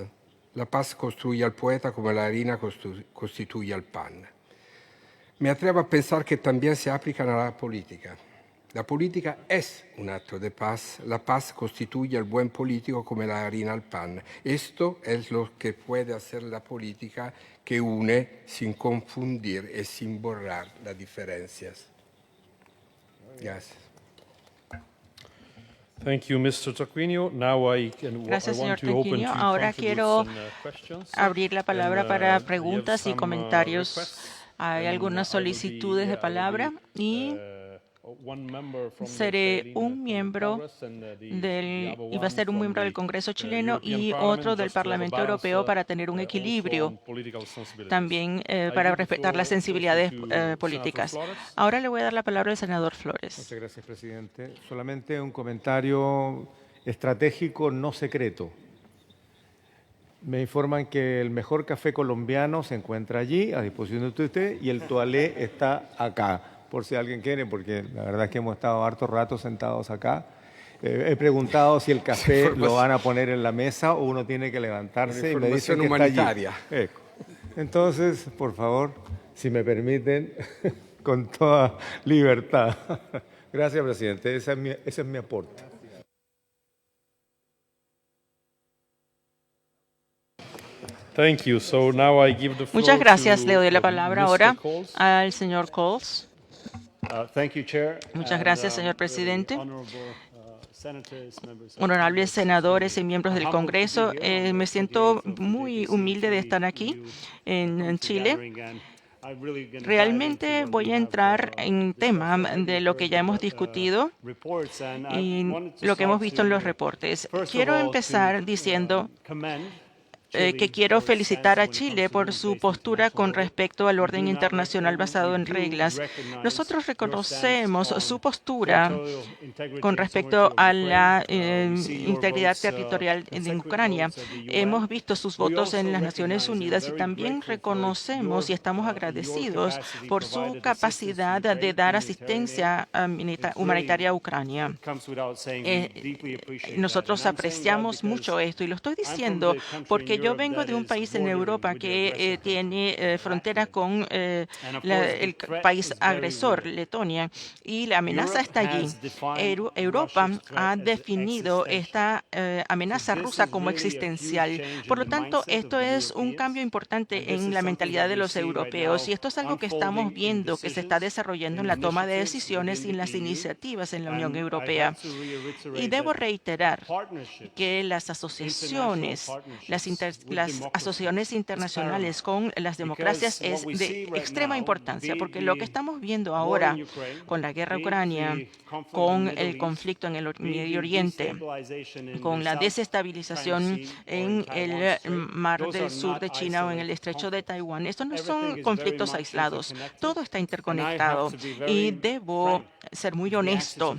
La paz construye al poeta como la harina constituye al pan. Me atrevo a pensar que también se aplican a la política. La política es un acto de paz. La paz constituye al buen político como la harina al pan. Esto es lo que puede hacer la política, que une sin confundir y sin borrar las diferencias. Gracias. Thank you, Mr. Tarquinio. Now Gracias, I want señor to open Tarquinio. to Ahora quiero questions. abrir la palabra And, para we have preguntas y some, comentarios. requests. Hay And algunas I will be- solicitudes de palabra y one member from the seré Chilean un miembro Congress and, the other y va a ser un one miembro from del Congreso the, chileno European y Parliament, otro del just to have a Parlamento balance, Europeo para tener un also equilibrio, on political sensibilities. también I para give the respetar las floor sensibilidades to Senator políticas. Flores. Ahora le voy a dar la palabra al senador Flores. Muchas gracias, presidente. Solamente un comentario estratégico no secreto. Me informan que el mejor café colombiano se encuentra allí, a disposición de usted, y el toalé está acá, por si alguien quiere, porque la verdad es que hemos estado harto rato sentados acá. He preguntado si el café lo van a poner en la mesa o uno tiene que levantarse y me dicen que está allí. Entonces, por favor, si me permiten, con toda libertad. Gracias, presidente. Ese es mi aporte. Thank you. So now I give the floor Muchas gracias. to Le doy la palabra Mr. ahora Coles. al señor Coles. Thank you, Chair. Muchas gracias, señor presidente. Senators, members, Honorables senadores y miembros del Congreso, me siento muy humilde de estar aquí en Chile. Realmente voy a entrar en tema de lo que ya hemos discutido y lo que hemos visto en los reportes. Quiero empezar diciendo que quiero felicitar a Chile por su postura con respecto al orden internacional basado en reglas. Nosotros reconocemos su postura con respecto a la integridad territorial de Ucrania. Hemos visto sus votos en las Naciones Unidas y también reconocemos y estamos agradecidos por su capacidad de dar asistencia humanitaria a Ucrania. Nosotros apreciamos mucho esto y lo estoy diciendo porque yo vengo de un país en Europa que tiene frontera con el país agresor, Letonia, y la amenaza está allí. Europa ha definido esta amenaza rusa como existencial. Por lo tanto, esto es un cambio importante en la mentalidad de los europeos y esto es algo que estamos viendo que se está desarrollando en la toma de decisiones y en las iniciativas en la Unión Europea. Y debo reiterar que las asociaciones, las asociaciones internacionales con las democracias es de extrema importancia, porque lo que estamos viendo ahora con la guerra ucrania, con el conflicto en el Medio Oriente, con la desestabilización en el Mar del Sur de China o en el Estrecho de Taiwán, estos no son conflictos aislados, todo está interconectado y debo ser muy honesto.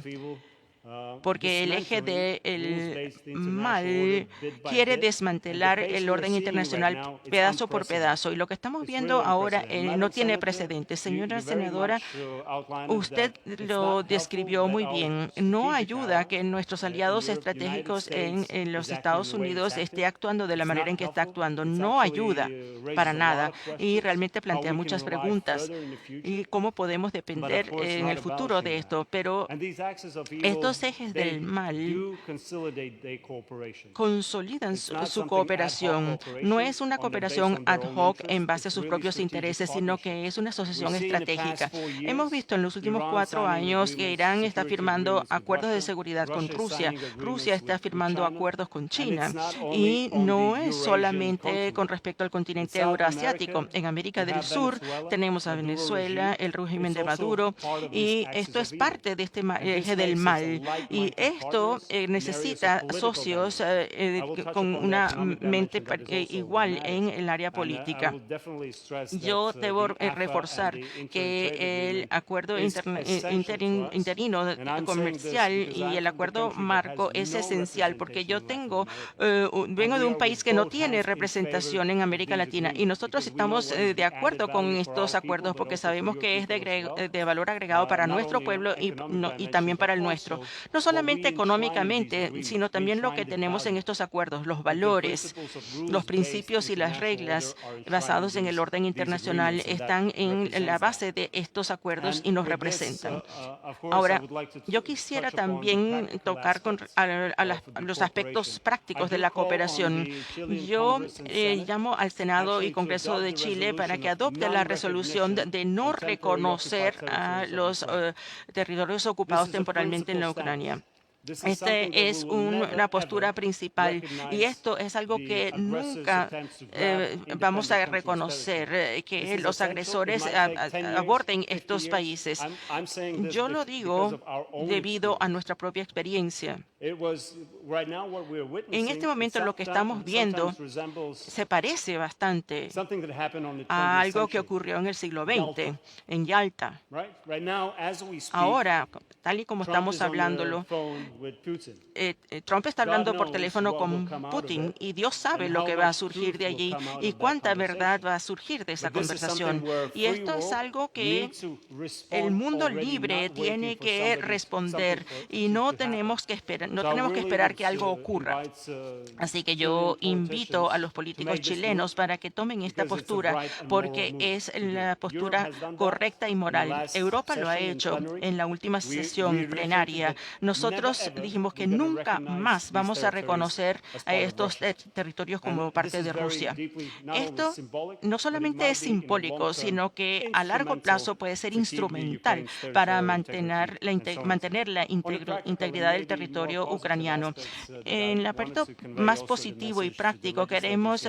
Porque el eje del mal quiere desmantelar el orden internacional pedazo por pedazo. Y lo que estamos viendo ahora no tiene precedentes. Señora senadora, usted lo describió muy bien. No ayuda que nuestros aliados estratégicos en los Estados Unidos esté actuando de la manera en que está actuando. No ayuda para nada. Y realmente plantea muchas preguntas. ¿Y cómo podemos depender en el futuro de esto? Pero estos ejes del mal consolidan su cooperación. No es una cooperación ad hoc en base a sus propios intereses, sino que es una asociación estratégica. Hemos visto en los últimos 4 años que Irán está firmando acuerdos de seguridad con Rusia. Rusia está firmando acuerdos con China. Y no es solamente con respecto al continente euroasiático. En América del Sur tenemos a Venezuela, el régimen de Maduro, y esto es parte de este eje del mal. Y esto necesita socios con una mente igual en el área política. Yo debo reforzar que el acuerdo interino comercial y el acuerdo marco es esencial porque yo vengo de un país que no tiene representación en América Latina y nosotros estamos de acuerdo con estos acuerdos porque sabemos que es de valor agregado para nuestro pueblo y también para el nuestro. No solamente económicamente, sino también lo que tenemos en estos acuerdos, los valores, los principios y las reglas basados en el orden internacional están en la base de estos acuerdos y nos representan. Ahora, yo quisiera también tocar los aspectos prácticos de la cooperación. Yo llamo al Senado y Congreso de Chile para que adopte la resolución de no reconocer a los territorios ocupados temporalmente en la Ucrania. Esta es una postura principal y esto es algo que nunca vamos a reconocer, que los agresores aborden estos países. Yo lo digo debido a nuestra propia experiencia. En este momento lo que estamos viendo se parece bastante a algo que ocurrió en el siglo XX, en Yalta. Ahora, tal y como estamos hablándolo, Trump está hablando por teléfono con Putin y Dios sabe lo que va a surgir de allí y cuánta verdad va a surgir de esa conversación. Y esto es algo que el mundo libre tiene que responder y no tenemos que tenemos que esperar que algo ocurra. Así que yo invito a los políticos chilenos para que tomen esta postura, porque es la postura correcta y moral. Europa lo ha hecho en la última sesión plenaria. Nosotros dijimos que nunca más vamos a reconocer a estos territorios como parte de Rusia. Esto no solamente es simbólico, sino que a largo plazo puede ser instrumental para mantener la integridad del territorio ucraniano. En el aspecto más positivo y práctico, queremos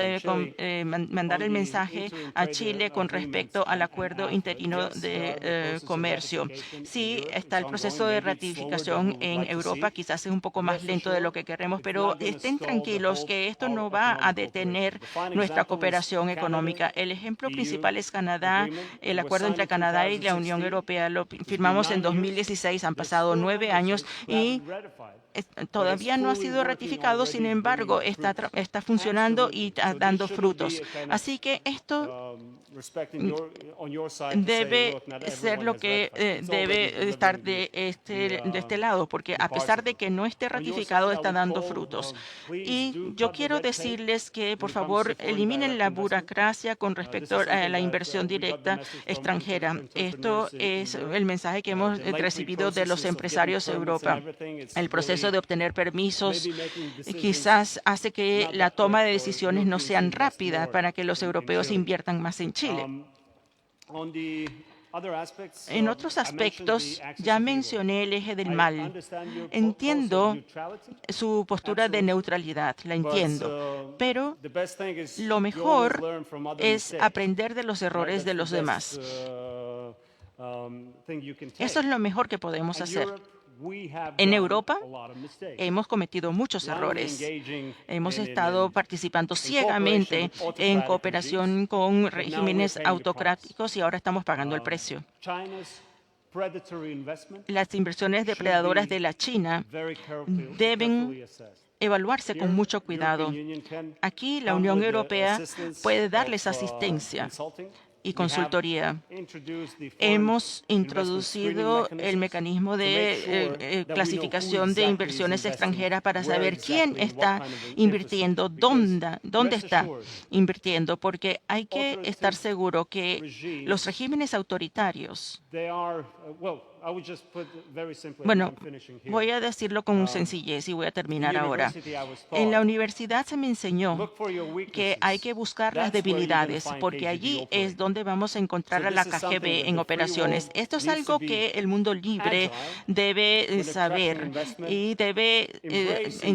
mandar el mensaje a Chile con respecto al acuerdo interino de comercio. Sí, está el proceso de ratificación en Europa, quizás es un poco más lento de lo que queremos, pero estén tranquilos que esto no va a detener nuestra cooperación económica. El ejemplo principal es Canadá. El acuerdo entre Canadá y la Unión Europea lo firmamos en 2016. Han pasado 9 años y todavía no ha sido ratificado. Sin embargo, está funcionando y está dando frutos. Así que esto debe ser lo que debe estar de este lado, porque a pesar de que no esté ratificado, está dando frutos. Y yo quiero decirles que, por favor, eliminen la burocracia con respecto a la inversión directa extranjera. Esto es el mensaje que hemos recibido de los empresarios de Europa. El proceso de obtener permisos quizás hace que la toma de decisiones no sean rápidas para que los europeos inviertan más en Chile. En otros aspectos, ya mencioné el eje del mal. Entiendo su postura de neutralidad, la entiendo, pero lo mejor es aprender de los errores de los demás. Eso es lo mejor que podemos hacer. En Europa hemos cometido muchos errores. Hemos estado participando ciegamente en cooperación con regímenes autocráticos y ahora estamos pagando el precio. Las inversiones depredadoras de la China deben evaluarse con mucho cuidado. Aquí la Unión Europea puede darles asistencia y consultoría. Hemos introducido el mecanismo de clasificación de inversiones extranjeras para saber quién está invirtiendo, dónde está invirtiendo, porque hay que estar seguro que los regímenes autoritarios, bueno, voy a decirlo con sencillez y voy a terminar ahora. En la universidad se me enseñó que hay que buscar las debilidades, porque allí es donde vamos a encontrar a la KGB en operaciones. Esto es algo que el mundo libre debe saber y debe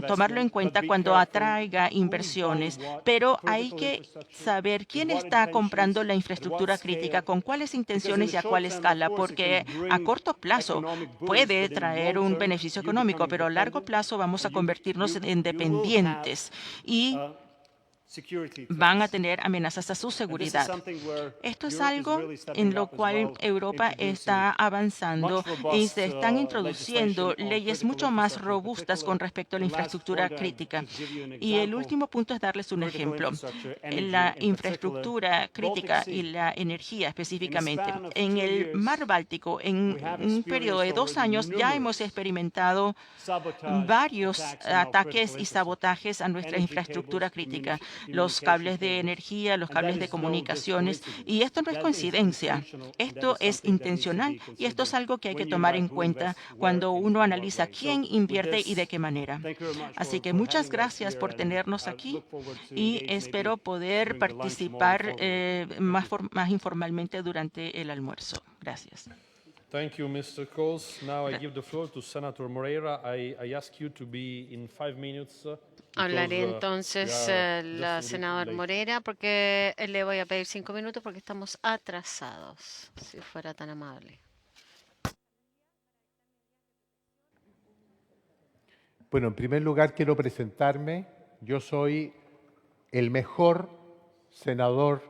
tomarlo en cuenta cuando atraiga inversiones. Pero hay que saber quién está comprando la infraestructura crítica, con cuáles intenciones y a cuál escala, porque a corto plazo puede traer un beneficio económico, pero a largo plazo vamos a convertirnos en dependientes y van a tener amenazas a su seguridad. Esto es algo en lo cual Europa está avanzando y se están introduciendo leyes mucho más robustas con respecto a la infraestructura crítica. Y el último punto es darles un ejemplo. La infraestructura crítica y la energía específicamente. En el Mar Báltico, en un periodo de 2 años, ya hemos experimentado varios ataques y sabotajes a nuestra infraestructura crítica. Los cables de energía, los cables de comunicaciones. Y esto no es coincidencia. Esto es intencional y esto es algo que hay que tomar en cuenta cuando uno analiza quién invierte y de qué manera. Así que muchas gracias por tenernos aquí y espero poder participar más informalmente durante el almuerzo. Gracias. Thank you, Mr. Coles. Now I give the floor to Senator Moreira. I ask you to be in 5 minutes. Hablaré entonces la senadora Moreira porque le voy a pedir 5 minutos porque estamos atrasados, si fuera tan amable. Bueno, en primer lugar quiero presentarme. Yo soy el mejor senador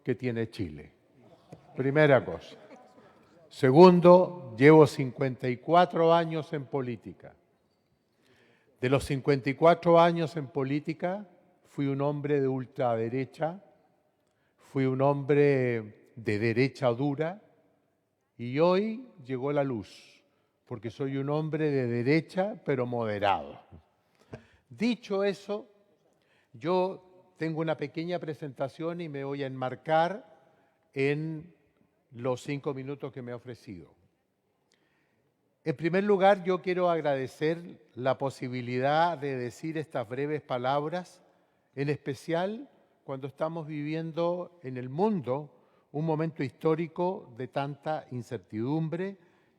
que tiene Chile. Primera cosa. Segundo, llevo 54 años en política. De los 54 años en política, fui un hombre de ultraderecha, fui un hombre de derecha dura y hoy llegó la luz. porque soy un hombre de derecha, pero moderado. Dicho eso, yo tengo una pequeña presentación y me voy a enmarcar en los 5 minutos que me ha ofrecido. En primer lugar, yo quiero agradecer la posibilidad de decir estas breves palabras, en especial cuando estamos viviendo en el mundo un momento histórico de tanta incertidumbre,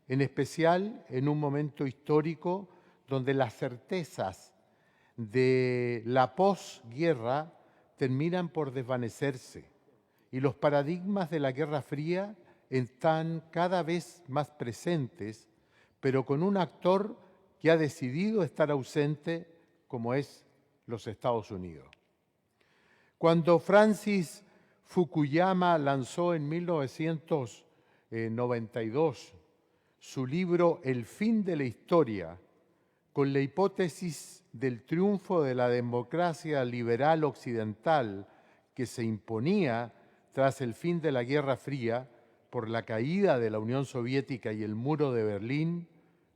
en especial en un momento histórico donde las certezas de la posguerra terminan por desvanecerse y los paradigmas de la Guerra Fría están cada vez más presentes, pero con un actor que ha decidido estar ausente, como es los Estados Unidos. Cuando Francis Fukuyama lanzó en 1992 su libro El fin de la historia, con la hipótesis del triunfo de la democracia liberal occidental que se imponía tras el fin de la Guerra Fría por la caída de la Unión Soviética y el muro de Berlín,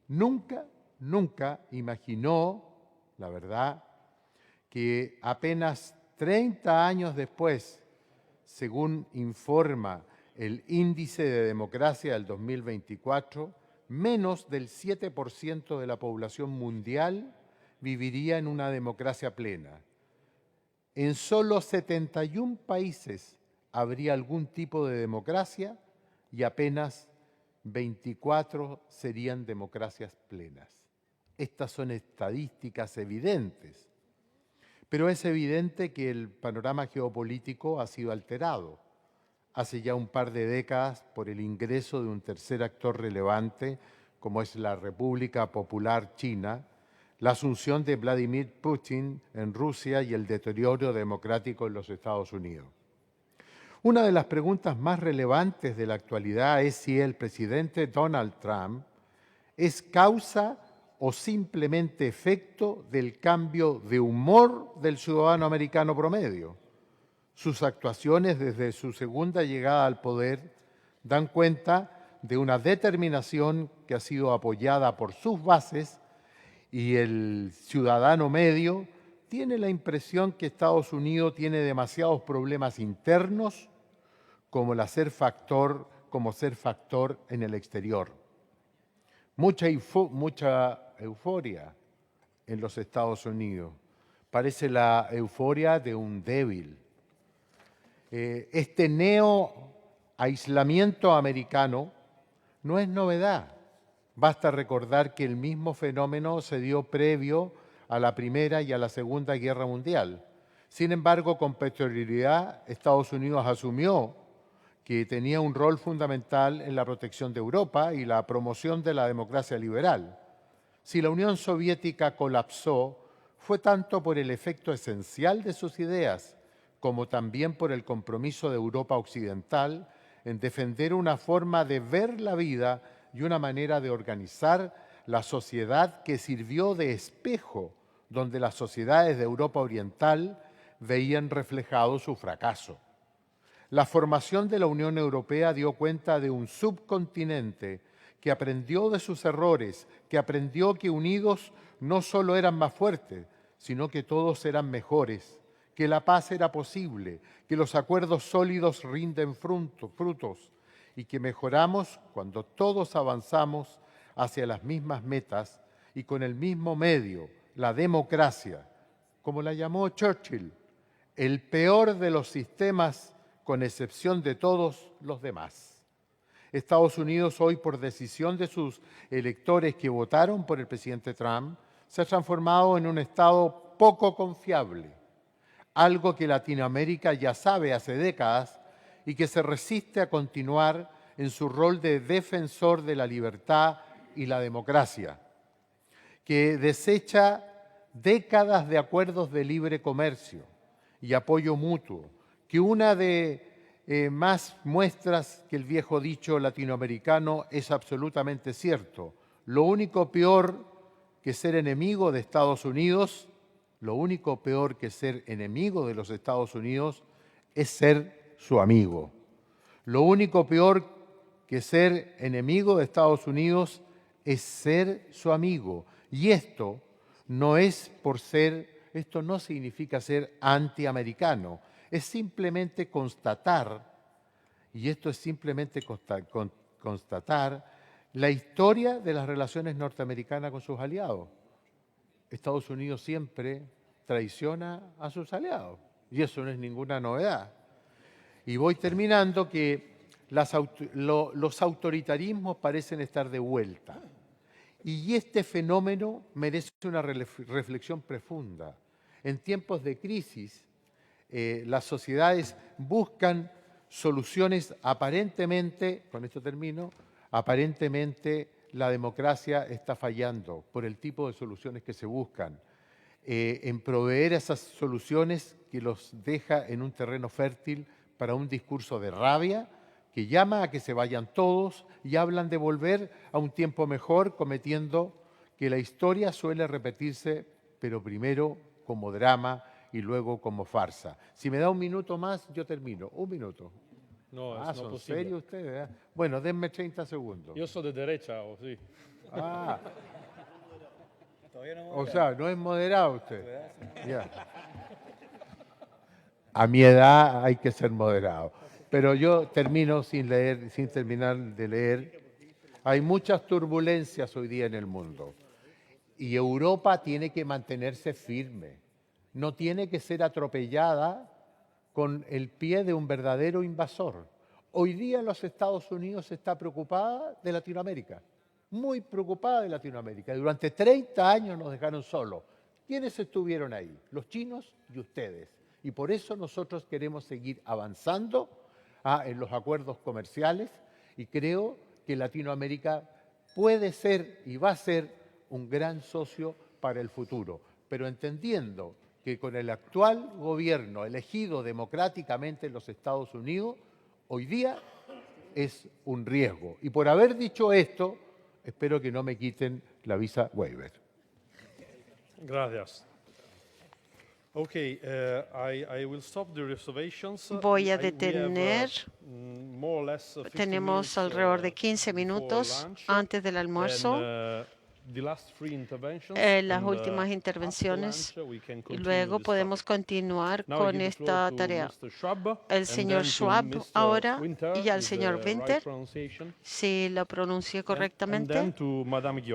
nunca imaginó, la verdad, que apenas 30 años después, según informa el Índice de Democracia del 2024, menos del 7% de la población mundial viviría en una democracia plena. En solo 71 países habría algún tipo de democracia y apenas 24 serían democracias plenas. Estas son estadísticas evidentes, pero es evidente que el panorama geopolítico ha sido alterado hace ya un par de décadas por el ingreso de un tercer actor relevante, como es la República Popular China, la asunción de Vladimir Putin en Rusia y el deterioro democrático en los Estados Unidos. Una de las preguntas más relevantes de la actualidad es si el presidente Donald Trump es causa o simplemente efecto del cambio de humor del ciudadano americano promedio. Sus actuaciones desde su segunda llegada al poder dan cuenta de una determinación que ha sido apoyada por sus bases y el ciudadano medio tiene la impresión que Estados Unidos tiene demasiados problemas internos como ser factor en el exterior. Mucha euforia en los Estados Unidos. Parece la euforia de un débil. Este neo-aislamiento americano no es novedad. Basta recordar que el mismo fenómeno se dio previo a la Primera y a la Segunda Guerra Mundial. Sin embargo, con posterioridad, Estados Unidos asumió que tenía un rol fundamental en la protección de Europa y la promoción de la democracia liberal. Si la Unión Soviética colapsó, fue tanto por el efecto esencial de sus ideas, como también por el compromiso de Europa Occidental en defender una forma de ver la vida y una manera de organizar la sociedad que sirvió de espejo donde las sociedades de Europa Oriental veían reflejado su fracaso. La formación de la Unión Europea dio cuenta de un subcontinente que aprendió de sus errores, que aprendió que unidos no solo eran más fuertes, sino que todos eran mejores, que la paz era posible, que los acuerdos sólidos rinden frutos y que mejoramos cuando todos avanzamos hacia las mismas metas y con el mismo medio, la democracia, como la llamó Churchill, el peor de los sistemas con excepción de todos los demás. Estados Unidos hoy, por decisión de sus electores que votaron por el presidente Trump, se ha transformado en un Estado poco confiable, algo que Latinoamérica ya sabe hace décadas y que se resiste a continuar en su rol de defensor de la libertad y la democracia, que desecha décadas de acuerdos de libre comercio y apoyo mutuo, que una de más muestras que el viejo dicho latinoamericano es absolutamente cierto. Lo único peor que ser enemigo de Estados Unidos, lo único peor que ser enemigo de los Estados Unidos es ser su amigo. Lo único peor que ser enemigo de Estados Unidos es ser su amigo. Y esto no significa ser antiamericano, es simplemente constatar, y esto es simplemente constatar la historia de las relaciones norteamericanas con sus aliados. Estados Unidos siempre traiciona a sus aliados, y eso no es ninguna novedad. Y voy terminando que los autoritarismos parecen estar de vuelta. Y este fenómeno merece una reflexión profunda. En tiempos de crisis, las sociedades buscan soluciones aparentemente, con esto termino, aparentemente la democracia está fallando por el tipo de soluciones que se buscan. En proveer esas soluciones que los deja en un terreno fértil para un discurso de rabia que llama a que se vayan todos y hablan de volver a un tiempo mejor, cometiendo que la historia suele repetirse, pero primero como drama y luego como farsa. Si me da un minuto más, yo termino. Un minuto. No, ¿Son no posible. serios ustedes? Bueno, denme 30 segundos. Yo soy de derecha, ¿o sí? Ah. O sea, no es moderado usted. Ya. A mi edad hay que ser moderado. Pero yo termino sin terminar de leer. Hay muchas turbulencias hoy día en el mundo y Europa tiene que mantenerse firme. No tiene que ser atropellada con el pie de un verdadero invasor. Hoy día los Estados Unidos está preocupada de Latinoamérica, muy preocupada de Latinoamérica. Durante 30 años nos dejaron solos. ¿Quiénes estuvieron ahí? Los chinos y ustedes. Y por eso nosotros queremos seguir avanzando en los acuerdos comerciales y creo que Latinoamérica puede ser y va a ser un gran socio para el futuro, pero entendiendo que con el actual gobierno elegido democráticamente en los Estados Unidos, hoy día es un riesgo. Y por haber dicho esto, espero que no me quiten la visa waiver. Gracias. Okay, I will stop the reservations. Voy a detener. Tenemos alrededor de 15 minutos antes del almuerzo. Las últimas intervenciones y luego podemos continuar con esta tarea. El señor Schwab ahora y al señor Winter, si lo pronuncié correctamente,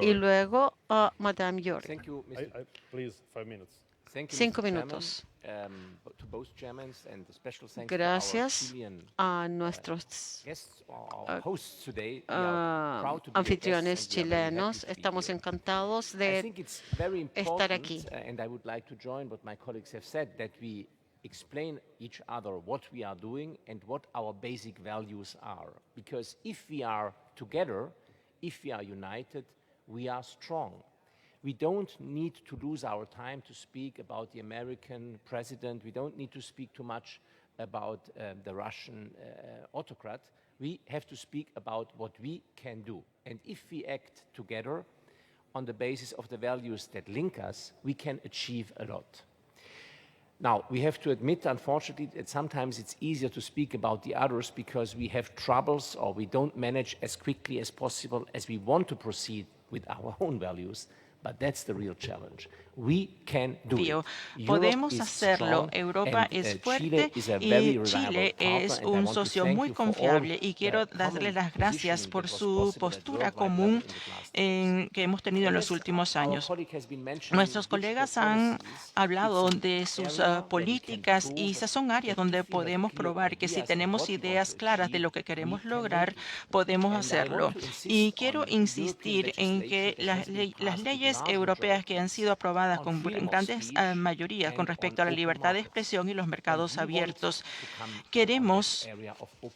y luego a Madame York. 5 minutos. Gracias a nuestros anfitriones chilenos. Estamos encantados de estar aquí. Explain each other what we are doing and what our basic values are. Because if we are together, if we are united, we are strong. We don't need to lose our time to speak about the American president. We don't need to speak too much about the Russian autocrat. We have to speak about what we can do. And if we act together on the basis of the values that link us, we can achieve a lot. Now, we have to admit, unfortunately, that sometimes it's easier to speak about the others because we have troubles or we don't manage as quickly as possible as we want to proceed with our own values. But that's the real challenge. We can do it. Podemos hacerlo. Europa es fuerte y Chile es un socio muy confiable y quiero darle las gracias por su postura común que hemos tenido en los últimos años. Nuestros colegas han hablado de sus políticas y esas son áreas donde podemos probar que si tenemos ideas claras de lo que queremos lograr, podemos hacerlo. Y quiero insistir en que las leyes europeas que han sido aprobadas con grandes mayorías con respecto a la libertad de expresión y los mercados abiertos. Queremos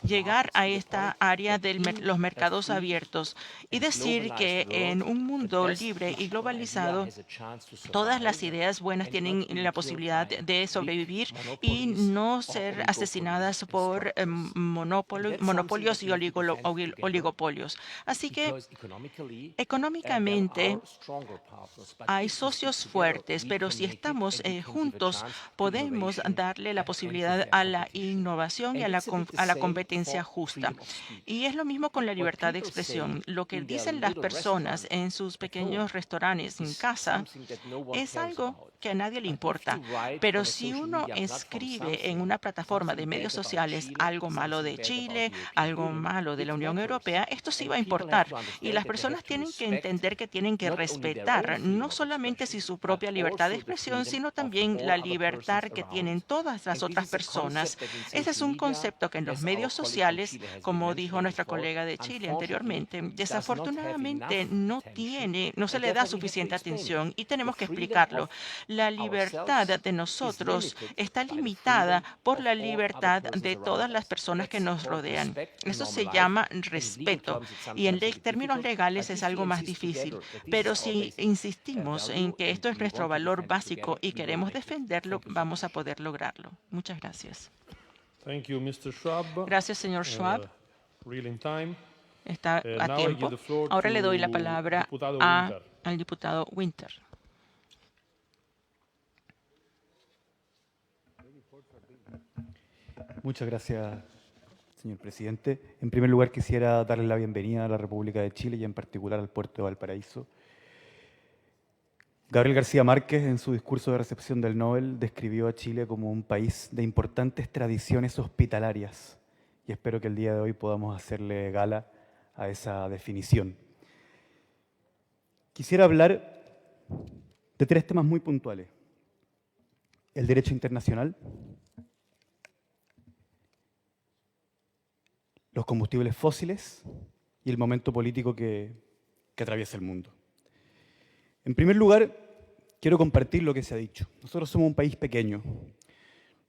llegar a esta área de los mercados abiertos y decir que en un mundo libre y globalizado, todas las ideas buenas tienen la posibilidad de sobrevivir y no ser asesinadas por monopolios y oligopolios. Así que, económicamente, hay socios fuertes, pero si estamos juntos, podemos darle la posibilidad a la innovación y a la competencia justa. Y es lo mismo con la libertad de expresión. Lo que dicen las personas en sus pequeños restaurantes en casa es algo que a nadie le importa. Pero si uno escribe en una plataforma de medios sociales algo malo de Chile, algo malo de la Unión Europea, esto sí va a importar. Y las personas tienen que entender que tienen que respetar no solamente su propia libertad de expresión, sino también la libertad que tienen todas las otras personas. Ese es un concepto que en los medios sociales, como dijo nuestra colega de Chile anteriormente, desafortunadamente no se le da suficiente atención y tenemos que explicarlo. La libertad de nosotros está limitada por la libertad de todas las personas que nos rodean. Eso se llama respeto y en términos legales es algo más difícil. Pero si insistimos en que esto es nuestro valor básico y queremos defenderlo, vamos a poder lograrlo. Muchas gracias. Gracias, señor Schwab. Está a tiempo. Ahora le doy la palabra al diputado Winter. Muchas gracias, señor presidente. En primer lugar, quisiera darle la bienvenida a la República de Chile y en particular al puerto de Valparaíso. Gabriel García Márquez, en su discurso de recepción del Nobel, describió a Chile como un país de importantes tradiciones hospitalarias y espero que el día de hoy podamos hacerle gala a esa definición. Quisiera hablar de 3 temas muy puntuales: el derecho internacional, los combustibles fósiles y el momento político que atraviesa el mundo. En primer lugar, quiero compartir lo que se ha dicho. Nosotros somos un país pequeño.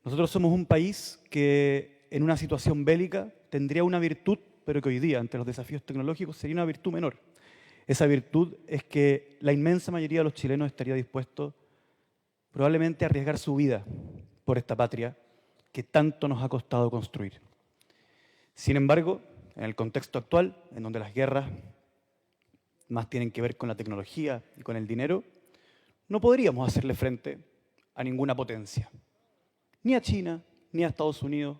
Nosotros somos un país que en una situación bélica tendría una virtud, pero que hoy día, ante los desafíos tecnológicos, sería una virtud menor. Esa virtud es que la inmensa mayoría de los chilenos estaría dispuesto probablemente a arriesgar su vida por esta patria que tanto nos ha costado construir. Sin embargo, en el contexto actual, en donde las guerras más tienen que ver con la tecnología y con el dinero, no podríamos hacerle frente a ninguna potencia, ni a China, ni a Estados Unidos,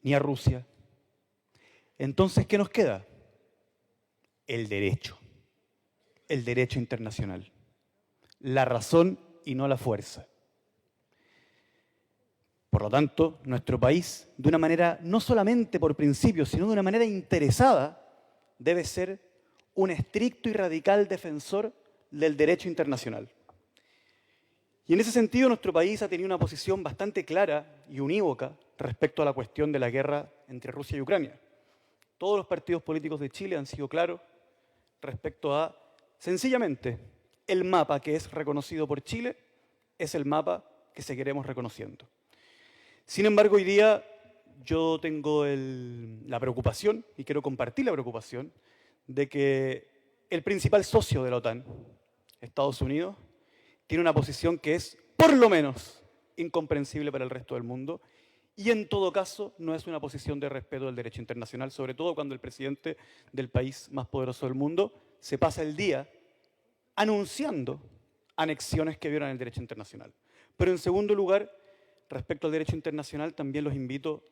ni a Rusia. Entonces, ¿qué nos queda? El derecho internacional, la razón y no la fuerza. Por lo tanto, nuestro país, de una manera no solamente por principio, sino de una manera interesada, debe ser un estricto y radical defensor del derecho internacional. Y en ese sentido, nuestro país ha tenido una posición bastante clara y unívoca respecto a la cuestión de la guerra entre Rusia y Ucrania. Todos los partidos políticos de Chile han sido claros respecto a, sencillamente, el mapa que es reconocido por Chile es el mapa que seguiremos reconociendo. Sin embargo, hoy día yo tengo la preocupación, y quiero compartir la preocupación, de que el principal socio de la OTAN, Estados Unidos, tiene una posición que es, por lo menos, incomprensible para el resto del mundo, y en todo caso no es una posición de respeto del derecho internacional, sobre todo cuando el presidente del país más poderoso del mundo se pasa el día anunciando anexiones que violan el derecho internacional. Pero en segundo lugar, respecto al derecho internacional, también los invito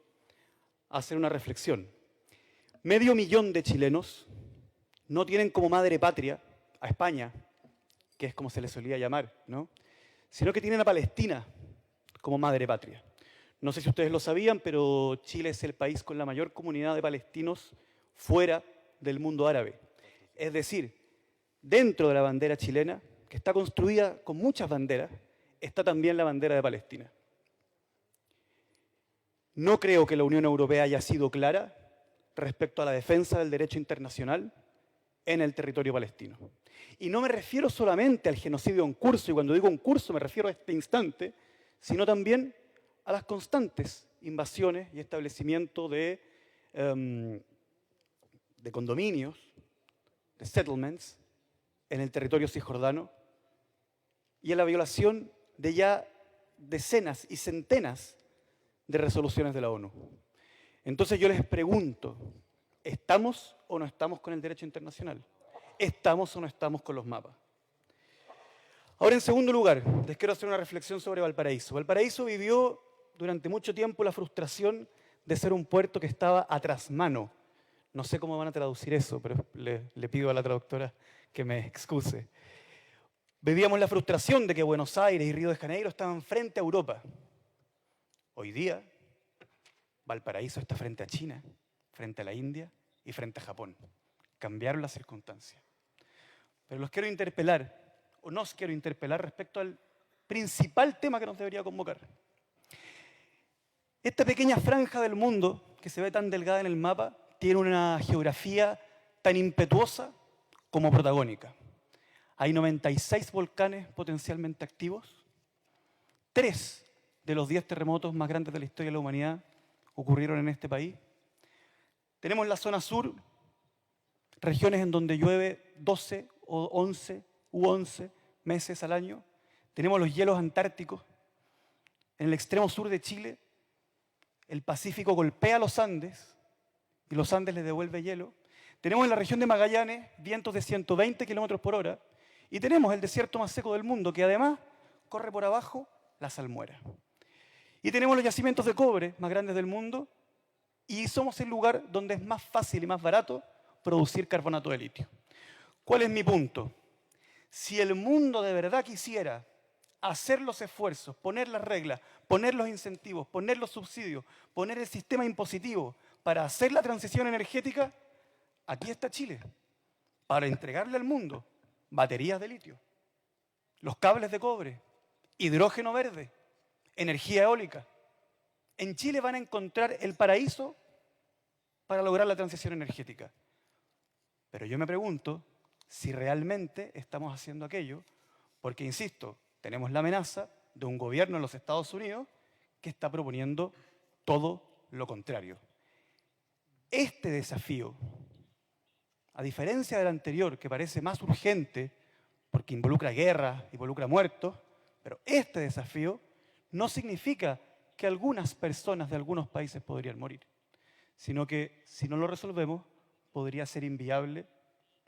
a hacer una reflexión. 500.000 de chilenos no tienen como madre patria a España, que es como se le solía llamar, ¿no?, sino que tienen a Palestina como madre patria. No sé si ustedes lo sabían, pero Chile es el país con la mayor comunidad de palestinos fuera del mundo árabe. Es decir, dentro de la bandera chilena, que está construida con muchas banderas, está también la bandera de Palestina. No creo que la Unión Europea haya sido clara respecto a la defensa del derecho internacional en el territorio palestino. Y no me refiero solamente al genocidio en curso, y cuando digo en curso me refiero a este instante, sino también a las constantes invasiones y establecimiento de condominios, de settlements, en el territorio cisjordano, y a la violación de ya decenas y centenas de resoluciones de la ONU. Entonces yo les pregunto, ¿estamos o no estamos con el derecho internacional? ¿Estamos o no estamos con los mapas? Ahora, en segundo lugar, les quiero hacer una reflexión sobre Valparaíso. Valparaíso vivió durante mucho tiempo la frustración de ser un puerto que estaba a trasmano. No sé cómo van a traducir eso, pero le pido a la traductora que me excuse. Vivíamos la frustración de que Buenos Aires y Río de Janeiro estaban frente a Europa. Hoy día, Valparaíso está frente a China, frente a la India y frente a Japón. Cambiaron las circunstancias. Pero los quiero interpelar, o nos quiero interpelar respecto al principal tema que nos debería convocar. Esta pequeña franja del mundo, que se ve tan delgada en el mapa, tiene una geografía tan impetuosa como protagónica. Hay 96 volcanes potencialmente activos. 3 de los 10 terremotos más grandes de la historia de la humanidad ocurrieron en este país. Tenemos la zona sur, regiones en donde llueve 12 o 11 u 11 meses al año. Tenemos los hielos antárticos. En el extremo sur de Chile, el Pacífico golpea los Andes y los Andes les devuelve hielo. Tenemos en la región de Magallanes vientos de 120 kilómetros por hora. Y tenemos el desierto más seco del mundo, que además corre por abajo la salmuera. Y tenemos los yacimientos de cobre más grandes del mundo, y somos el lugar donde es más fácil y más barato producir carbonato de litio. ¿Cuál es mi punto? Si el mundo de verdad quisiera hacer los esfuerzos, poner las reglas, poner los incentivos, poner los subsidios, poner el sistema impositivo para hacer la transición energética, aquí está Chile, para entregarle al mundo baterías de litio, los cables de cobre, hidrógeno verde, energía eólica. En Chile van a encontrar el paraíso para lograr la transición energética. Pero yo me pregunto si realmente estamos haciendo aquello, porque, insisto, tenemos la amenaza de un gobierno en los Estados Unidos que está proponiendo todo lo contrario. Este desafío, a diferencia del anterior, que parece más urgente porque involucra guerras, involucra muertos, pero este desafío no significa que algunas personas de algunos países podrían morir, sino que si no lo resolvemos, podría ser inviable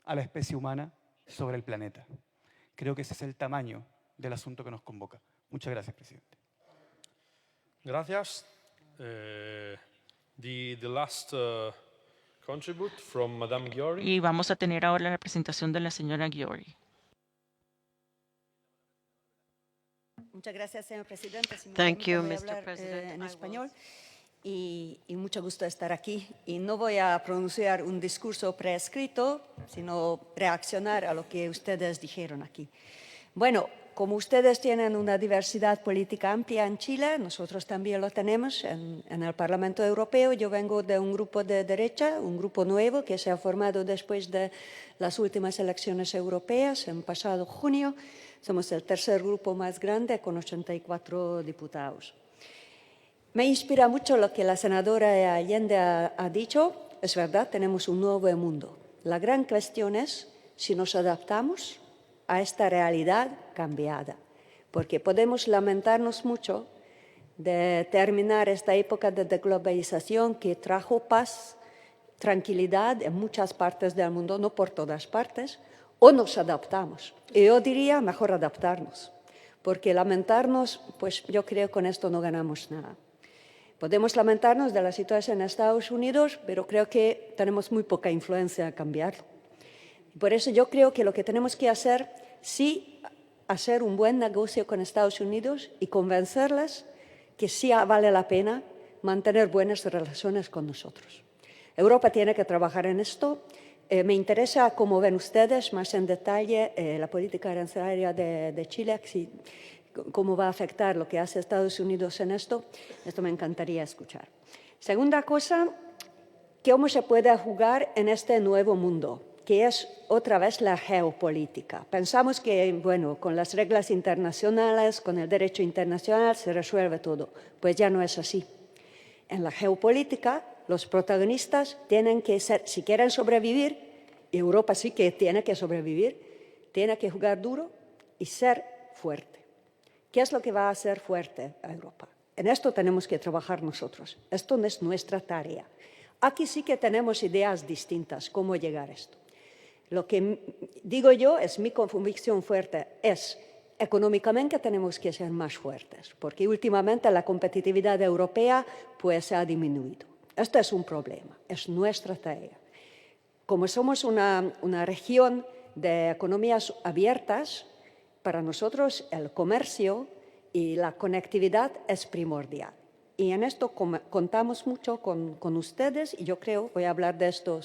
a la especie humana sobre el planeta. Creo que ese es el tamaño del asunto que nos convoca. Muchas gracias, presidente. Gracias. The last contribute from Madame Ghiori. Y vamos a tener ahora la presentación de la señora Ghiori. Muchas gracias, señor presidente. Si Thank you, voy a Mr. hablar, President. en español. Y mucho gusto estar aquí. Y no voy a pronunciar un discurso preescrito, sino reaccionar a lo que ustedes dijeron aquí. Bueno, como ustedes tienen una diversidad política amplia en Chile, nosotros también lo tenemos en el Parlamento Europeo. Yo vengo de un grupo de derecha, un grupo nuevo que se ha formado después de las últimas elecciones europeas en pasado junio. Somos el tercer grupo más grande con 84 diputados. Me inspira mucho lo que la senadora Allende ha dicho. Es verdad, tenemos un nuevo mundo. La gran cuestión es si nos adaptamos a esta realidad cambiada, porque podemos lamentarnos mucho de terminar esta época de globalización que trajo paz, tranquilidad en muchas partes del mundo, no por todas partes, o nos adaptamos. Y yo diría mejor adaptarnos, porque lamentarnos, pues yo creo que con esto no ganamos nada. Podemos lamentarnos de la situación en Estados Unidos, pero creo que tenemos muy poca influencia a cambiarlo. Por eso yo creo que lo que tenemos que hacer, sí, hacer un buen negocio con Estados Unidos y convencerles que sí vale la pena mantener buenas relaciones con nosotros. Europa tiene que trabajar en esto. Me interesa cómo ven ustedes más en detalle la política arancelaria de Chile, cómo va a afectar lo que hace Estados Unidos en esto. Esto me encantaría escuchar. Segunda cosa, ¿cómo se puede jugar en este nuevo mundo? Que es otra vez la geopolítica. Pensamos que, bueno, con las reglas internacionales, con el derecho internacional se resuelve todo. Pues ya no es así. En la geopolítica, los protagonistas tienen que ser, si quieren sobrevivir, Europa sí que tiene que sobrevivir, tiene que jugar duro y ser fuerte. ¿Qué es lo que va a hacer fuerte a Europa? En esto tenemos que trabajar nosotros. Esto no es nuestra tarea. Aquí sí que tenemos ideas distintas, cómo llegar a esto. Lo que digo yo, es mi convicción fuerte, es Económicamente tenemos que ser más fuertes, porque últimamente la competitividad europea pues ha disminuido. Esto es un problema, es nuestra tarea. Como somos una región de economías abiertas, para nosotros el comercio y la conectividad es primordial. Y en esto contamos mucho con ustedes, y yo creo, voy a hablar de esto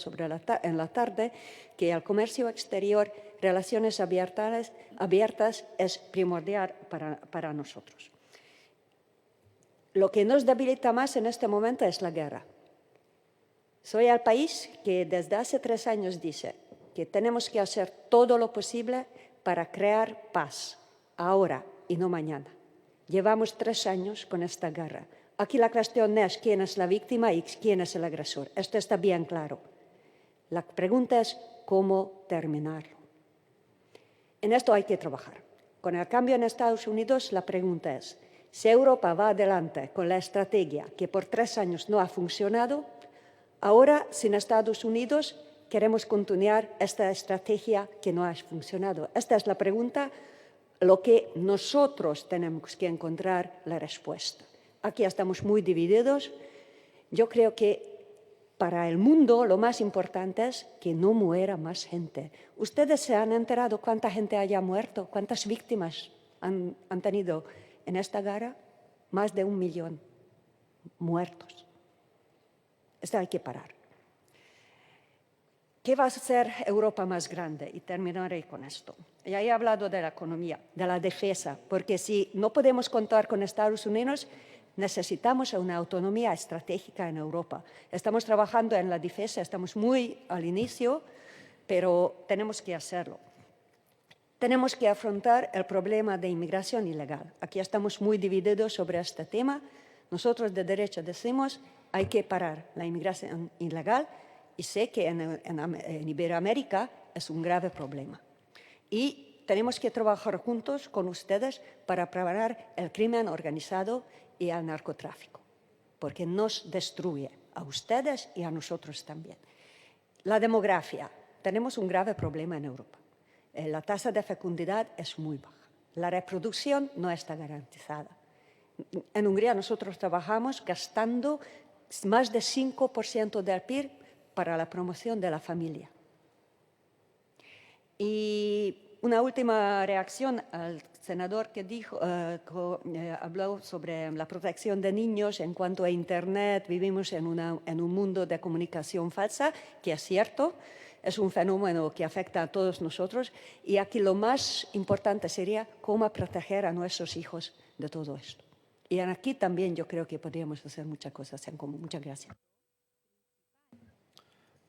en la tarde, que el comercio exterior, relaciones abiertas es primordial para nosotros. Lo que nos debilita más en este momento es la guerra. Soy el país que desde hace 3 años dice que tenemos que hacer todo lo posible para crear paz, ahora y no mañana. Llevamos 3 años con esta guerra. Aquí la cuestión no es quién es la víctima y quién es el agresor. Esto está bien claro. La pregunta es cómo terminarlo. En esto hay que trabajar. Con el cambio en Estados Unidos, la pregunta es, si Europa va adelante con la estrategia que por 3 años no ha funcionado, ahora, sin Estados Unidos, queremos continuar esta estrategia que no ha funcionado. Esta es la pregunta, lo que nosotros tenemos que encontrar la respuesta. Aquí estamos muy divididos. Yo creo que para el mundo lo más importante es que no muera más gente. ¿Ustedes se han enterado cuánta gente haya muerto? ¿Cuántas víctimas han tenido en esta guerra? Más de 1 millón muertos. Esto hay que parar. ¿Qué va a hacer Europa más grande? Y terminaré con esto. Ya he hablado de la economía, de la defensa, porque si no podemos contar con Estados Unidos, necesitamos una autonomía estratégica en Europa. Estamos trabajando en la defensa, estamos muy al inicio, pero tenemos que hacerlo. Tenemos que afrontar el problema de inmigración ilegal. Aquí estamos muy divididos sobre este tema. Nosotros de derecha decimos hay que parar la inmigración ilegal y sé que en Iberoamérica es un grave problema. Y tenemos que trabajar juntos con ustedes para parar el crimen organizado y el narcotráfico, porque nos destruye a ustedes y a nosotros también. La demografía. Tenemos un grave problema en Europa. La tasa de fecundidad es muy baja. La reproducción no está garantizada. En Hungría nosotros trabajamos gastando más de 5% del PIB para la promoción de la familia. Y una última reacción al senador que habló sobre la protección de niños en cuanto a Internet. Vivimos en un mundo de comunicación falsa, que es cierto, es un fenómeno que afecta a todos nosotros. Y aquí lo más importante sería cómo proteger a nuestros hijos de todo esto. Y aquí también yo creo que podríamos hacer muchas cosas en común. Muchas gracias.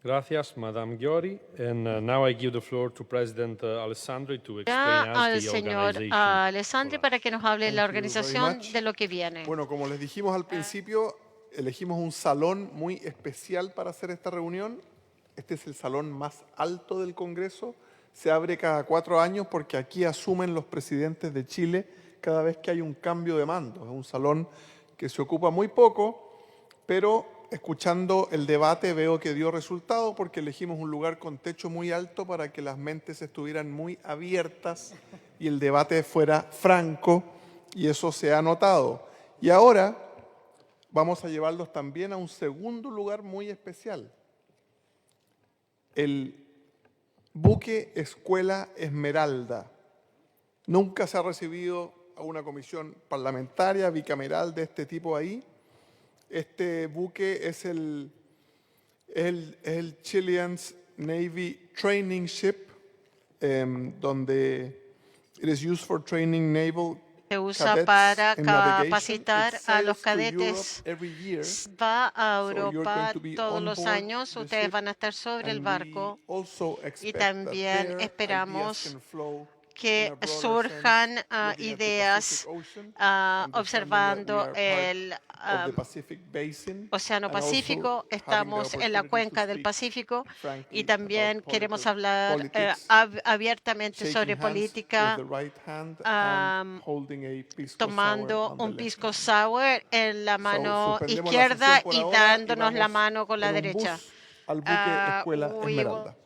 Gracias, Madame Giori. And now I give the floor to President Alessandri to explain Al us the señor organization. Alessandri para que nos hable de la Thank you very organización much. de lo que viene. Bueno, como les dijimos al principio, elegimos un salón muy especial para hacer esta reunión. Este es el salón más alto del Congreso. Se abre cada 4 años porque aquí asumen los presidentes de Chile cada vez que hay un cambio de mando. Es un salón que se ocupa muy poco, pero escuchando el debate veo que dio resultado porque elegimos un lugar con techo muy alto para que las mentes estuvieran muy abiertas y el debate fuera franco, y eso se ha notado. Y ahora vamos a llevarlos también a un segundo lugar muy especial. El buque Escuela Esmeralda. Nunca se ha recibido a una comisión parlamentaria bicameral de este tipo ahí. Este buque es el Chilean Navy Training Ship, donde it is used for training naval Se usa para capacitar a los cadetes. Va a Europa todos los años. Ustedes van a estar sobre el barco y también esperamos que surjan ideas observando el Océano Pacífico. Estamos en la cuenca del Pacífico y también queremos hablar abiertamente sobre política, tomando un pisco sour en la mano izquierda y dándonos la mano con la derecha. Al buque Escuela We will Esmeralda.